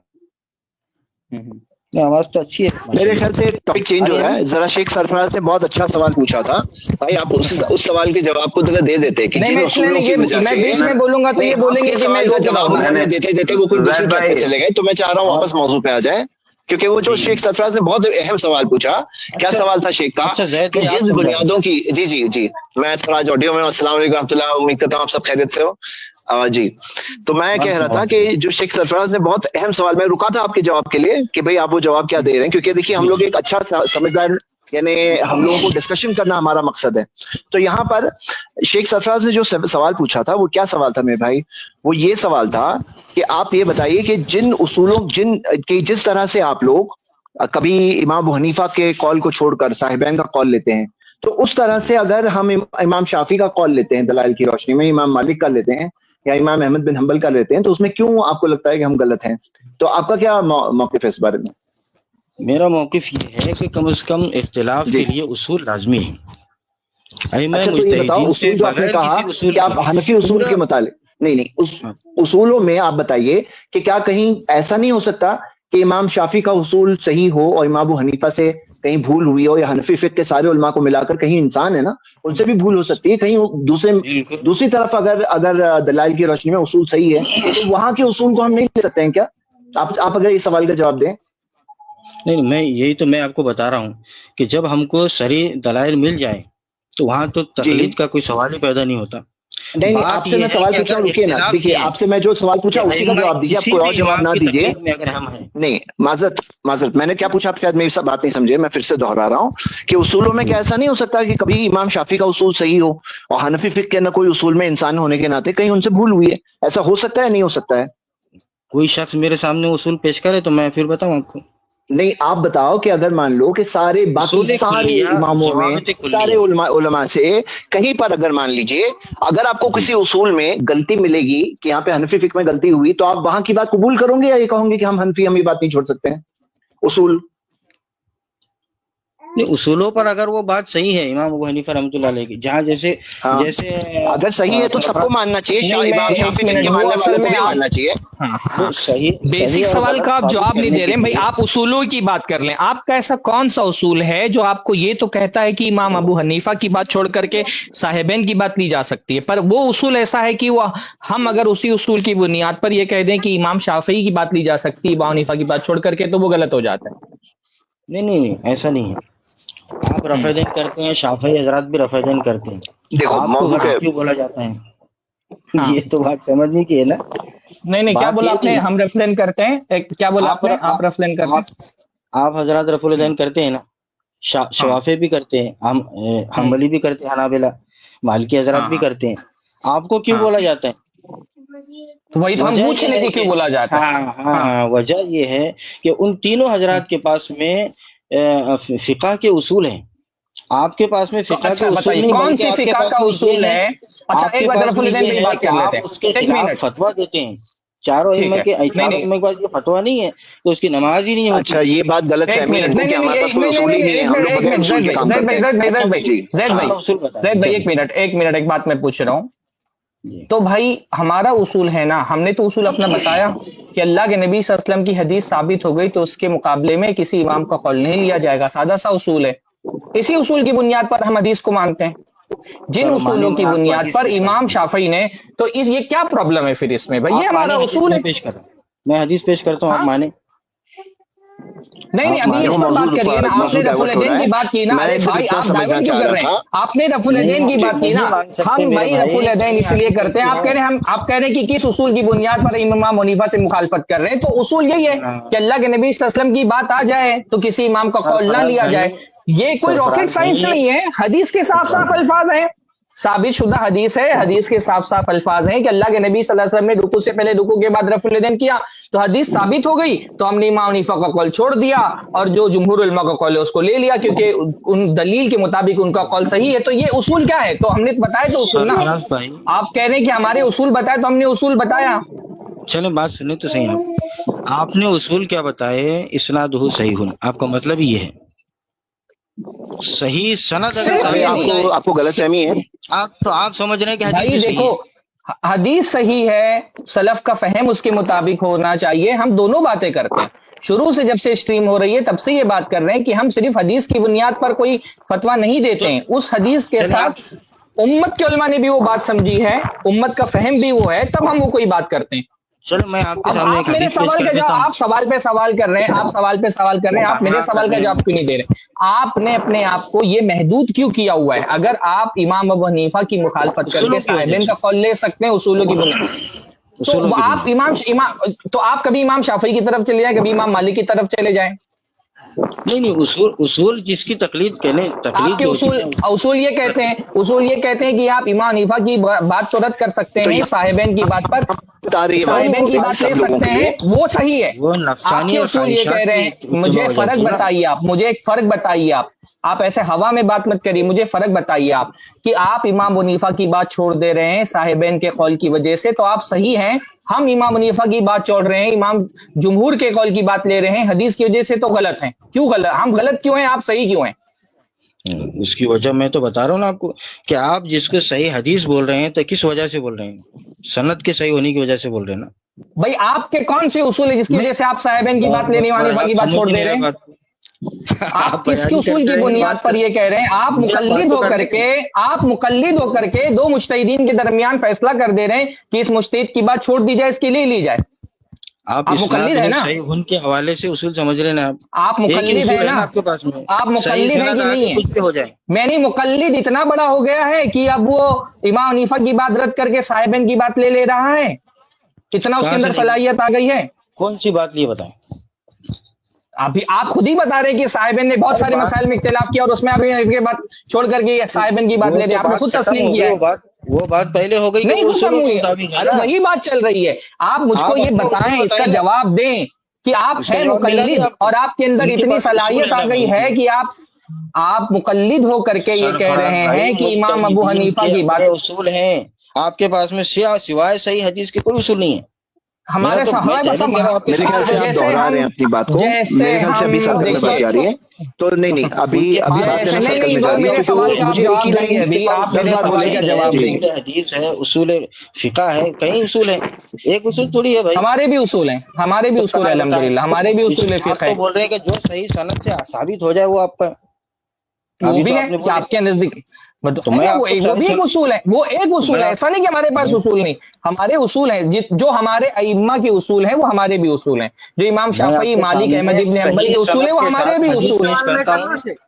آواز تو اچھی ہے. میرے خیال سے ٹاپک چینج ہو رہا ہے ذرا. شیخ سرفراز نے بہت اچھا سوال پوچھا تھا بھائی, آپ اس سوال کے جواب کو دے دیتے کہ جن اصولوں کی وجہ سے میں بیچ میں بولوں گا تو یہ بولیں گے کہ میں جواب دیتے وہ کوئی دوسری بات پہ چلے گئے. تو میں چاہ رہا ہوں واپس موضوع پہ آ جائیں, کیونکہ وہ جو شیخ سرفراز نے بہت اہم سوال پوچھا. کیا سوال تھا شیخ کا کہ جس بنیادوں کی جی میں تھوڑا آڈیو میں. السلام علیکم رحمۃ اللہ, امید کرتا ہوں آپ سب خیریت سے ہو. جی تو میں کہہ رہا تھا کہ جو شیخ سرفراز نے بہت اہم سوال, میں رکا تھا آپ کے جواب کے لیے کہ بھئی آپ وہ جواب کیا دے رہے ہیں, کیونکہ دیکھیے ہم لوگ ایک اچھا سمجھدار, یعنی ہم لوگوں کو ڈسکشن کرنا ہمارا مقصد ہے. تو یہاں پر شیخ سرفراز نے جو سوال پوچھا تھا وہ کیا سوال تھا میرے بھائی؟ وہ یہ سوال تھا کہ آپ یہ بتائیے کہ جن اصولوں جس طرح سے آپ لوگ کبھی امام ابو حنیفہ کے قول کو چھوڑ کر صاحبین کا قول لیتے ہیں, تو اس طرح سے اگر ہم امام شافعی کا قول لیتے ہیں دلائل کی روشنی میں, امام مالک کا لیتے ہیں, یا امام احمد بن حنبل کا لیتے ہیں, تو اس میں کیوں آپ کو لگتا ہے کہ ہم غلط ہیں؟ تو آپ کا کیا موقف ہے اس بارے میں؟ میرا موقف یہ ہے کہ کم از کم اختلاف کے لیے اصول لازمی ہیں. اچھا تو یہ بتاؤ, اصول جو آپ نے کہا کہ آپ حنفی اصول کے متعلق, نہیں اصولوں میں آپ بتائیے کہ کیا کہیں ایسا نہیں ہو سکتا کہ امام شافعی کا اصول صحیح ہو اور امام ابو حنیفہ سے کہیں بھول ہوئی ہو, یا حنفی فقہ کے سارے علماء کو ملا کر کہیں انسان ہے نا, ان سے بھی بھول ہو سکتی ہے, کہیں دوسری طرف اگر دلائل کی روشنی میں اصول صحیح ہے تو وہاں کے اصول کو ہم نہیں لے سکتے ہیں کیا؟ آپ اگر اس سوال کا جواب دیں. نہیں میں آپ کو بتا رہا ہوں کہ جب ہم کو صریح دلائل مل جائے تو وہاں تو تقلید کا کوئی سوال ہی پیدا نہیں ہوتا. نہیں آپ سے میں سوال پوچھا, رکیے نا, دیکھیے آپ سے میں جو سوال پوچھا اسی کا جواب دیجیے, آپ کوئی اور جواب نہ دیجیے. نہیں معذرت میں نے کیا پوچھا آپ شاید میری سب بات نہیں سمجھے, میں پھر سے دہرا رہا ہوں کہ اصولوں میں کیا ایسا نہیں ہو سکتا کہ کبھی امام شافعی کا اصول صحیح ہو اور حنفی فقہ کے نہ کوئی اصول میں انسان ہونے کے ناطے کہیں ان سے بھول ہوئی ہے؟ ایسا ہو سکتا ہے نہیں ہو سکتا ہے؟ کوئی شخص میرے سامنے اصول پیش کرے تو میں پھر بتاؤں آپ کو. نہیں آپ بتاؤ کہ اگر مان لو کہ سارے اماموں میں سارے علماء سے کہیں پر اگر مان لیجئے اگر آپ کو کسی اصول میں غلطی ملے گی کہ یہاں پہ حنفی فقہ میں غلطی ہوئی, تو آپ وہاں کی بات قبول کرو گے یا یہ کہوں گے کہ ہم حنفی ہم یہ بات نہیں چھوڑ سکتے ہیں؟ اصول اصولوں پر اگر وہ بات صحیح ہے امام ابو حنیفہ رحمۃ اللہ علیہ کی, جہاں جیسے اگر صحیح ہے تو سب کو ماننا چاہیے, امام شافعی کے ماننے والوں کو بھی ماننا چاہیے. بیسک سوال کا آپ جواب نہیں دے رہے بھائی, آپ اصولوں کی بات کر لیں. آپ کا ایسا کون سا اصول ہے جو آپ کو یہ تو کہتا ہے کہ امام ابو حنیفہ کی بات چھوڑ کر کے صاحبین کی بات لی جا سکتی ہے, پر وہ اصول ایسا ہے کہ وہ ہم اگر اسی اصول کی بنیاد پر یہ کہہ دیں کہ امام شافعی کی بات لی جا سکتی ہے ابو حنیفہ کی بات چھوڑ کر کے, تو وہ غلط ہو جاتا ہے؟ نہیں ایسا نہیں ہے. آپ رفع دین کرتے ہیں, شافعی حضرات بھی رفع دین کرتے ہیں, آپ کو کیوں بولا جاتا ہے؟ یہ تو بات سمجھنے کی ہے نا. نہیں کیا بولا آپ نے؟ ہم رفع دین کرتے ہیں, کیا بولا آپ نے؟ آپ رفع دین کرتے ہیں, آپ حضرات رفع الدین کرتے ہیں نا, شوافی بھی کرتے ہیں, حنبلی بھی کرتے ہیں, حنابلہ مالکی حضرات بھی کرتے ہیں, آپ کو کیوں بولا جاتا ہے؟ وہی تو ہم پوچھ رہے تھے کیوں بولا جاتا ہے. ہاں وجہ یہ ہے کہ ان تینوں حضرات کے پاس میں فقہ کے اصول ہیں, آپ کے پاس میں فقہ کے اصول نہیں, کون سی فقہ کا اصول ہے؟ اچھا ایک بار رفع الدین کی بات کر لیتے ہیں, اس کے خلاف فتویٰ دیتے ہیں, चारों ठीक इमाम है, के नहीं चारों नहीं इमाम के पास ये फतवा नहीं है तो उसकी नमाज ही नहीं होती। अच्छा ये बात गलत एक फहमी है मिनट, इनको नहीं कि नहीं हमारे नहीं, पास कोई नहीं उसूल ही नहीं, नहीं है, एक हम लोग मिनट, एक बगैर मिनट, उसूल के काम जैद करते भाई, हैं। जैद भाई, जैद भाई, जी जैद भाई, हाँ, उसूल बताएं। जैद भाई, चलिए। एक मिनट, एक बात मैं पूछ रहा हूँ। जी। तो भाई हमारा उसूल है ना, हमने तो उसूल अपना बताया कि अल्लाह के नबी सल्लल्लाहु अलैहि वसल्लम की हदीस साबित हो गई तो उसके मुकाबले में किसी इमाम का कौल नहीं लिया जाएगा, सादा सा उसूल है। इसी उसूल की बुनियाद पर हम हदीस को मानते हैं। जिन चलो माने, उसूलों मैं की आपको बुनियाद हदीस पर पेश इमाम करता हूँ। शाफी ने, तो इस ये क्या प्रॉब्लम है फिर इसमें भाई? ये आप माने, हमारा हदीस उसूल मैं है। पेश कर रहा हूँ, मैं हदीस पेश करता हूँ, आप हाँ, माने। नहीं नहीं, आप अभी माने। इस देखो पर बात मौजूद करिए ना। आपने मौजूद डाइवर्ट हो रहा रफुल है। की बात की ना। मैं अरे सिर्फ भाई इतना आप समझना डाइवर्ट क्यों चाह कर रहा रहे हैं? था, आपने रफुल नहीं की बात की ना। नहीं मांग सकते हम मेरे भाई भाई, रफुल नहीं इसलिए हदीस करते ऐसी हैं, आप है। कह रहे हैं, हम आप कह रहे हैं कि किस उसूल की बुनियाद पर इमाम हनीफा से मुखालफत कर रहे हैं? तो उसूल यही है कि अल्लाह के नबी सल्लल्लाहु अलैहि वसल्लम की बात आ जाए तो किसी इमाम का कौल ना सरफराज लिया भाई, जाए। ये कोई रॉकेट सरफराज साइंस भाई, नहीं है, हदीस के साफ साफ सरफराज अल्फाज हैं, साबित शुदा हदीस है, हदीस के साफ साफ अल्फाज हैं कि अल्लाह के नबी सल्लल्लाहु अलैहि वसल्लम ने रुकू से पहले रुकू के बाद रफुल यदैन किया, तो हदीस साबित हो गई, तो हमने इमाम हनीफा का कौल छोड़ दिया और जो जमहूर उलमा का कौल है उसको ले लिया, क्योंकि उन दलील के मुताबिक उनका कौल सही है। तो ये उसूल क्या है? तो हमने बताया तो उसूल ना। सरफराज भाई, आप कह रहे हैं कि हमारे उसूल बताए, तो हमने उसूल बताया। चलो बात सुनिए तो सही। आपने उसूल क्या बताए? इस्नादुहु सहीहुन, आपका मतलब ये है सही सनद अगर सिर्फ अरे ये साबित हो नहीं, जाए, आपको गलत फहमी है। आप समझ रहे हैं कि हदीस भाई भी सही देखो, है। हदीस सही है, सलफ का फहम उसके मुताबिक होना चाहिए। हम दोनों बातें करते हैं, शुरू से जब से स्ट्रीम हो रही है तब से ये बात कर रहे हैं कि हम सिर्फ हदीस की बुनियाद पर कोई फतवा नहीं देते तो हैं। उस हदीस के चलिए आप, साथ उम्मत के उलमा ने भी वो बात समझी है, उम्मत का फहम भी वो है, तब हम वो कोई बात करते हैं। चलो मैं आपके अब सामने आप एक मेरे हदीस पेश सवाल कर का देता जवाब, हूँ। आप सवाल पे सवाल कर रहे हैं, आप सवाल पे सवाल कर रहे हैं, आप मेरे हाँ, सवाल कर का रहे जवाब क्यों हैं। नहीं दे रहे? आपने अपने आप को ये महदूद क्यों किया हुआ है? अगर आप इमाम अबू हनीफा की मुखालफत करके उसूलों की वजह साहिबीन से, का कौल ले सकते हैं उसूलों की बुनियाद, उसूलों तो की आप बुनियाद। तो आप कभी इमाम शाफी की तरफ चले जाएं, कभी इमाम मालिक की तरफ चले जाएं। नहीं, उसूल उसूल जिसकी तकलीद करें, तकलीद आपके जो होती उसूल, है उसूल ये कहते हैं कि आप इमाम हनीफा की बात तो रद्द कर सकते तो हैं, साहिबैन की बात पर बता रही है नहीं, साहिबैन की वो बात सब ले लोगों सकते के लिए। हैं, वो सही है। वो नफसानी आपके और उसूल ये कह ख्वाहिशात रहे की हैं, इत्तिबा मुझे हो फर्क जाती है ना। बताइए आप, मुझे एक फर्क बताइए आप ऐसे हवा में बात मत करिए, मुझे फर्क बताइए आप कि आप इमाम हनीफा की बात छोड़ दे रहे हैं साहिबैन के कौल की वजह से, तो आप सही हैं। हम इमाम हनीफा की बात छोड़ रहे हैं, इमाम जमहूर के कौल की बात ले रहे हैं, हदीस की वजह से तो गलत है। क्यों गलत? हम गलत क्यों हैं, आप सही क्यों हैं? उसकी वजह मैं तो बता रहा हूँ ना आपको कि आप जिसको सही हदीस बोल रहे हैं तो किस वजह से बोल रहे हैं? सनद के सही होने की वजह से बोल रहे हैं ना। भाई आपके कौन से उसूल है जिसकी मैं वजह से आप साहिबैन की बात ले रहे हैं, हनीफा आप की बात समझ छोड़ ही दे नहीं रहे रहे हैं? बात। आप किसके बयान उसूल करते की रहेंगे, बुनियाद बात पर ये कह रहे हैं? आप मुझे बात मुकल्लिद तो होकर करने के, दीजिए। आप मुकल्लिद होकर के दो मुज्तहिदीन के दरमियान फैसला कर दे रहे हैं कि इस मुज्तहिद की बात छोड़ दी जाए, इसकी ले ली जाए। आप आप मुकल्लिद है इस्नाद ना? सही हुन के हवाले से उसूल समझ रहे हैं ना। आप एक ही मुकल्लिद उसूल है है ना? ना आपके पास में, आप सही मुकल्लिद हैं सनद कि नहीं आगे है? कुछ भी हो जाए। मैंने मुकल्लिद इतना बड़ा हो गया है कि अब वो इमाम हनीफा की बात रद्द करके साहिबैन की बात ले ले रहा है, इतना उसके कहाँ से अंदर नहीं, सलाहियत आ गई है। कौन सी बात ये बताएं? अभी आप खुद ही बता रहे हैं कि साहिबन ने बहुत अरे सारे बात, मसाइल में इख्तिलाफ किया और उसमें आप ये बात छोड़ करके साहिबन की बात वो ले रहे तो हैं, आपने बात खुद खत्म तस्लीम हो किया गई। है। वो बात पहले हो गई कि नहीं वो खत्म उसूलों के हुई, मुताबिक है अरे ना। वही बात चल रही है। आप मुझको आप ये अपना बताएं, उसूल इसका बताइए ना। जवाब दें कि आप इसका हैं जवाब मिला नहीं मुकल्लिद आपको? और आपके अंदर उनके इतनी पास उसूल सलाहियत है आ ना गई भाई। है कि आप मुकल्लिद हो करके ये कह सरफराज रहे भाई, हैं कि इमाम अबू मुज्तहिदीन हनीफा के की अपने बात उसूल हैं, आपके पास में सिवाय सही हदीस के कोई उसूल नहीं है। मैं हमारे पास चैलेंज कर रहा हूँ आपके मेरे ख्याल से आप जैसे दोहरा रहे हैं अपनी बात को। मेरे ख्याल से अभी हम सातक में बात जा रही है, तो नहीं अभी उनके अभी पास बात जैसे करना नहीं सर्कल नहीं में जा वो रही है, मेरे सवाल का तो आप मुझे एक जवाब ही देंगे, लाइन अभी आप दस मेरे बार सवाल बोले। का जवाब जी देंगे। उसूल हदीस है, उसूल फिका है, कई उसूल है, एक उसूल थोड़ी है भाई। हमारे भी उसूल हैं, हमारे भी तो उसूल है, कहाँ बताएं? अल्हम्दुलिल्लाह हमारे भी उसूल है, आप फिक़ह तो है। बोल रहे हैं कि जो सही सनद से साबित हो जाए वो आपका, वो अभी भी तो है आपने कि बोले। आपके नजदीक तो मैं वो आपको भी एक उसूल है, वो एक तो उसूल मैं है, ऐसा नहीं कि हमारे पास मैं उसूल नहीं, हमारे उसूल हैं जो हमारे अइम्मा के उसूल हैं वो हमारे भी उसूल हैं, जो इमाम मैं शाफी, आपके मालिक, सामने अहमद इब्न हंबल सही के उसूल सनद हैं वो के हमारे साथ भी हदीस उसूल हैं। पेश सवाल मैं करता कर लूं हूँ। शेख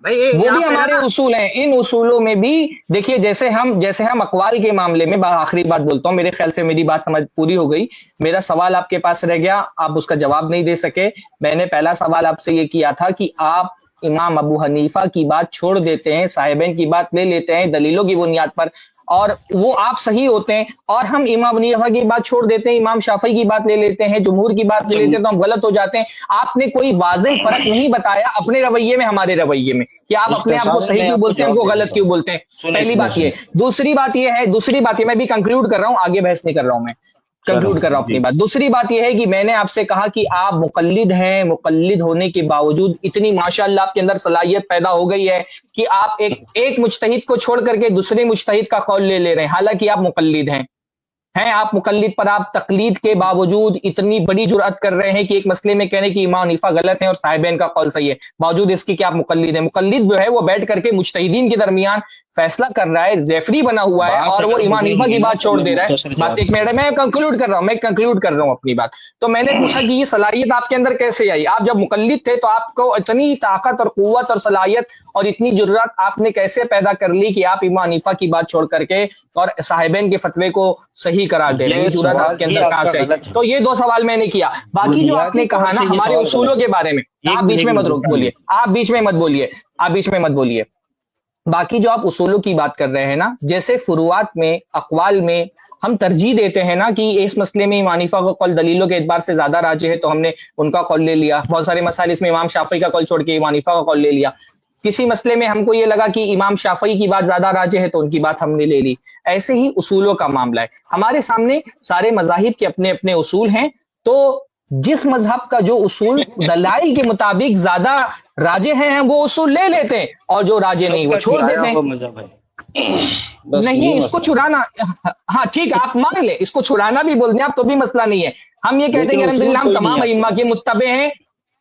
भाई? ये वो यहाँ भी पे है हमारे ना, उसूल हैं। इन उसूलों में भी देखिए, जैसे हम अकवाल के मामले में, आखिरी बात बोलता हूँ, मेरे ख्याल से मेरी बात समझ पूरी हो गई। मेरा सवाल आपके पास रह गया, आप उसका जवाब नहीं दे सके। मैंने पहला सवाल आपसे ये किया था कि आप इमाम अबू हनीफा की बात छोड़ देते हैं, साहिबैन की बात ले लेते हैं दलीलों की बुनियाद पर, और वो आप सही होते हैं, और हम इमाम हनीफा की बात छोड़ देते हैं, इमाम शाफी की बात ले लेते हैं, जमहूर की बात ले लेते हैं, तो हम गलत हो जाते हैं। आपने कोई वाज़ेह फर्क नहीं बताया अपने रवैये में, हमारे रवैये में, कि आप अपने आप को सामने सही मैं क्यों आपको बोलते हैं, जवाब हमको दे गलत देता क्यों हूँ। बोलते हैं। सुने पहली सुने बात ये सुने है। दूसरी बात ये है, मैं भी कंक्लूड कर रहा हूं, आगे बहस नहीं कर रहा हूं मैं। कंक्लूड कर रहा हूं अपनी बात। दूसरी बात यह है कि मैंने आपसे कहा कि आप मुकल्लिद हैं, मुकल्लिद होने के बावजूद इतनी माशाअल्लाह आपके अंदर सलाहियत पैदा हो गई है कि आप एक मुज्तहिद को छोड़ करके दूसरे मुज्तहिद का कौल ले रहे हैं, हालांकि आप मुकल्लिद हैं आप मुकल्लिद, पर आप तकलीद के बावजूद इतनी बड़ी जुर्अत कर रहे हैं कि एक मसले में कहने कि इमाम हनीफा गलत है और साहिबैन का कौल सही है, बावजूद इसके कि आप मुकल्लिद हैं। मुकल्लिद जो है वो बैठ करके मुज्तहिदीन के दरमियान फैसला कर रहा है, रेफरी बना हुआ है, और वो इमाम हनीफा की बात छोड़ दे रहा है। बात एक मिनट, मैं कंक्लूड कर रहा हूँ अपनी बात। तो मैंने पूछा कि ये सलाहियत आपके अंदर कैसे आई? आप जब मुकल्लिद थे तो आपको इतनी ताकत और कुव्वत और सलाहियत और इतनी जुर्रत आपने कैसे पैदा कर ली कि आप इमाम हनीफा की बात छोड़ करके और साहिबैन के फतवे को सही करार दे रहे हैं? जुर्रत आपके अंदर कहां से आई? तो ये दो सवाल मैंने किया। बाकी जो आपने कहा ना हमारे उसूलों के बारे में, आप बीच में मत बोलिए, आप बीच में मत बोलिए। बाकी जो आप उसूलों की बात कर रहे हैं ना, जैसे फुरुआत में, अक़वाल में हम तरजीह देते हैं ना कि इस मसले में इमाम हनीफा का कौल दलीलों के एतबार से ज्यादा राजिह है तो हमने उनका कौल ले लिया। बहुत सारे मसाइल इसमें इमाम शाफ़ी का कौल छोड़ के इमाम हनीफा का कौल ले लिया। किसी मसले में हमको ये लगा कि इमाम शाफ़ी की बात ज्यादा राजिह है तो उनकी बात हमने ले ली। ऐसे ही उसूलों का मामला है। हमारे सामने सारे मज़ाहिब के अपने अपने उसूल हैं, तो जिस मजहब का जो उसूल दलाइल के मुताबिक ज्यादा राजे हैं वो उसूल ले लेते हैं, और जो राजे नहीं वो छोड़ देते हैं। नहीं, इसको चुराना, हाँ ठीक, आप मान ले, इसको चुराना भी बोल दें आप तो भी मसला नहीं है। हम ये कहते हैं कि अल्हम्दुलिल्लाह हम तमाम अइम्मा के मुत्तबे हैं।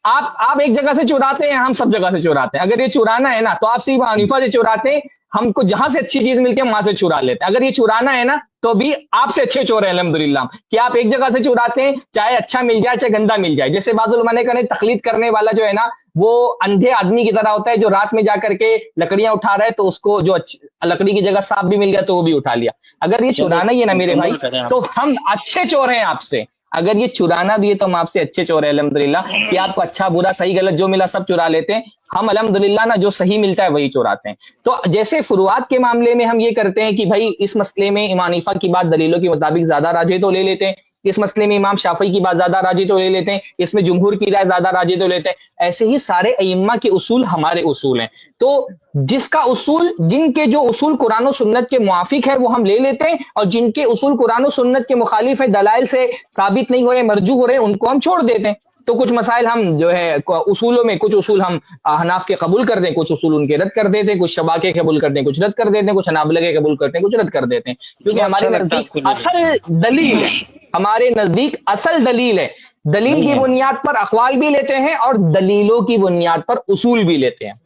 आप एक जगह से चुराते हैं, हम सब जगह से चुराते हैं। अगर ये चुराना है ना तो आप सिर्फ हनीफा से चुराते हैं, हमको जहां से अच्छी चीज मिलती है वहां से चुरा लेते हैं। अगर ये चुराना है ना तो भी आपसे अच्छे चोर हैं अल्हम्दुलिल्लाह, कि आप एक जगह से चुराते हैं, चाहे अच्छा मिल जाए चाहे गंदा मिल जाए। जैसे बाज़ उलमा ने कहा तकलीद करने वाला जो है ना वो अंधे आदमी की तरह होता है, जो रात में जाकर के लकड़ियां उठा रहा है तो उसको जो लकड़ी की जगह सांप भी मिल गया तो वो भी उठा लिया। अगर ये चुराना ही है ना मेरे भाई तो हम अच्छे चोर हैं आपसे। अगर ये चुराना भी है तो हम आपसे अच्छे चोर हैं अल्हम्दुलिल्लाह, कि आपको अच्छा बुरा सही गलत जो मिला सब चुरा लेते हैं। हम अल्हम्दुलिल्लाह ना जो सही मिलता है वही चुराते हैं। तो जैसे फुरुआत के मामले में हम ये करते हैं कि भाई इस मसले में इमाम हनीफा की बात दलीलों के मुताबिक ज्यादा राजिह तो ले लेते हैं, इस मसले में इमाम शाफ़ी की बात ज्यादा राजिह तो ले लेते हैं, इसमें जुमहूर की राय ज्यादा राजिह तो लेते हैं। ऐसे ही सारे अइम्मा के उसूल हमारे उसूल हैं। तो जिसका उसूल, जिनके जो उसूल कुरान और सुन्नत के मुआफिक है वो हम ले लेते हैं, और जिनके उसूल कुरान और सुन्नत के मुखालिफ है, दलाइल से साबित नहीं हो रहे, मरजू हो रहे, उनको हम छोड़ देते हैं। तो कुछ मसाइल हम जो है उसूलों में कुछ उसूल हम हनाफ के कबूल कर दें, कुछ उसूल उनके रद्द कर देते हैं, कुछ शबा के कबूल करते हैं, कुछ रद्द कर देते हैं, कुछ हनाबला के कबूल करते हैं, कुछ रद्द कर देते हैं, क्योंकि हमारे नजदीक असल दलील है, हमारे नजदीक असल दलील है। दलील की बुनियाद पर अक़वाल भी लेते हैं और दलीलों की बुनियाद पर उसूल भी लेते हैं।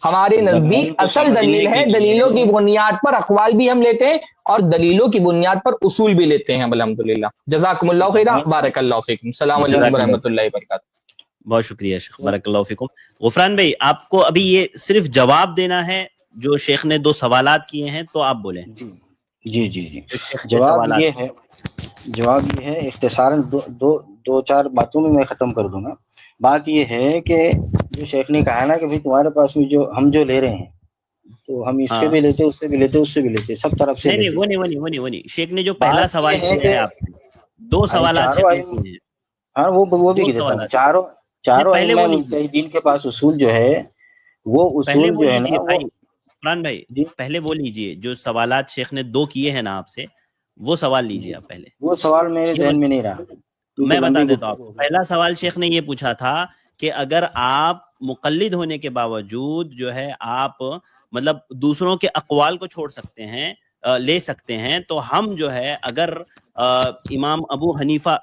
हमारे नजदीक असल दलील है, दलीलों की बुनियाद पर अक़वाल भी हम लेते हैं और दलीलों की बुनियाद पर उसूल भी लेते हैं अल्हम्दुलिल्लाह। जज़ाकुमुल्लाहु खैरा, बारकल्लाहु फीकुम, अस्सलाम वालेकुम रहमतुल्लाहि व बरकातहू। बहुत शुक्रिया शेख, बारकल्लाहु फीकुम। गुफरान भाई, आपको अभी ये सिर्फ जवाब देना है, जो शेख ने 2 सवालात किए हैं तो आप बोलें। जी। जवाब ये है इख्तिसारन दो चार बातों में मैं खत्म कर दूंगा। बात ये है कि जो शेख ने कहा ना कि भाई तुम्हारे पास में जो हम जो ले रहे हैं तो हम इससे भी लेते, उससे भी लेते, उससे भी लेते, सब तरफ से नहीं, वो नहीं। शेख ने जो पहला सवाल किया है आपसे, 2 सवाल हाँ वो भी देता हूं। चारों मुज्तहिदीन के पास उसूल जो है वो उसूल जो है ना फरहान भाई पहले वो लीजिए, जो सवालात शेख ने 2 किए हैं ना आपसे, वो सवाल लीजिए आप पहले। वो सवाल मेरे ध्यान में नहीं रहा, मैं बता देता हूँ आपको। पहला सवाल शेख ने ये पूछा था कि अगर आप मुक़ल्लिद होने के बावजूद जो है आप मतलब दूसरों के अक़वाल को छोड़ सकते हैं, ले सकते हैं, तो हम जो है अगर इमाम अबू हनीफा,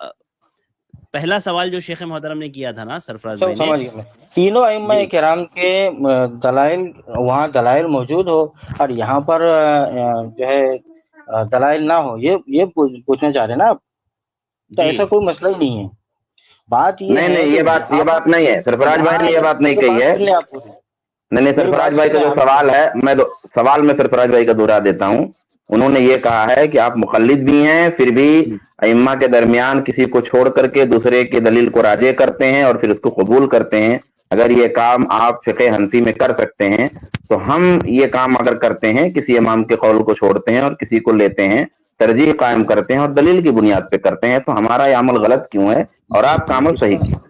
पहला सवाल जो शेख मोहतरम ने किया था ना सरफराज भाई ने, तीनों अइम्मा किराम के दलाइल, वहाँ दलाइल मौजूद हो और यहाँ पर जो है दलाइल ना हो, ये पूछना चाह रहे हैं ना आप? तो ऐसा कोई मसला ही नहीं है। बात ये नहीं, ये बात नहीं है। सरफराज भाई ने ये बात नहीं कही है। नहीं, सरफराज भाई का जो सवाल है, मैं सवाल में सरफराज भाई का दोहरा देता हूँ। उन्होंने ये कहा है कि आप मुक़ल्लिद भी हैं, फिर भी अइम्मा के दरमियान किसी को छोड़ करके दूसरे की दलील को राजे करते हैं और फिर उसको कबूल करते हैं। अगर ये काम आप फ़िक़्ह हनफ़ी में कर सकते हैं तो हम ये काम अगर करते हैं, किसी इमाम के कौल को छोड़ते हैं और किसी को लेते हैं, तरजीह कायम करते हैं और दलील की बुनियाद पे करते हैं, तो हमारा ये अमल गलत क्यों है और आपका अमल सही क्यों?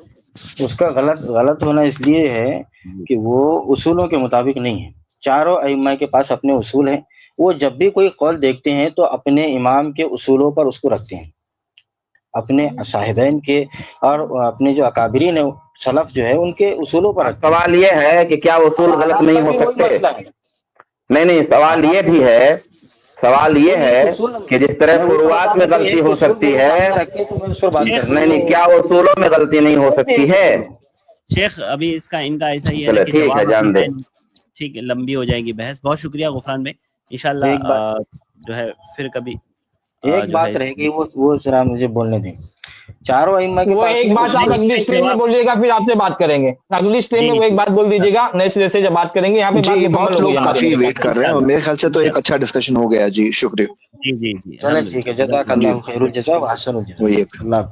उसका गलत होना इसलिए है कि वो उसूलों के मुताबिक नहीं है। चारों अइम्मा के पास अपने उसूल हैं, वो जब भी कोई कौल देखते हैं तो अपने इमाम के उसूलों पर उसको रखते हैं। اپنے صاحبین کے اور اپنے جو اکابرین ہیں سلف جو ہے ان کے اصولوں پر رکھتے ہیں۔ سوال یہ ہے کہ کیا اصول غلط نہیں ہو سکتے؟ نہیں، سوال یہ بھی ہے، سوال یہ ہے کہ جس طرح فروعات میں غلطی ہو سکتی ہے، نہیں کیا اصولوں میں غلطی نہیں ہو سکتی ہے؟ شیخ ابھی ان کا ایسا ہی ہے چلو کہ ٹھیک ہے، جان دے۔ ٹھیک ہے، لمبی ہو جائے گی بحث۔ بہت شکریہ غفران بھائی، انشاءاللہ جو ہے پھر کبھی ایک بات رہے گی، وہ ذرا مجھے بولنے دیں۔ چاروں ائمہ کے وہ پاس ایک بات آپ اگلی اسٹریم میں بولیے گا، پھر آپ سے بات کریں گے۔ اگلی اسٹریم میں وہ ایک بات بول دیجیے گا، نئے سرے سے جب بات کریں گے، یہاں پہ بات جی مکمل بہت ہو گئی لوگ کافی ویٹ کر رہے ہیں اور میرے خیال سے تو ایک اچھا ڈسکشن ہو گیا۔ جی شکریہ۔ جی چلیں ٹھیک ہے، جزاک اللہ خیر الجزا و احسن الجزا۔ وہی اللہ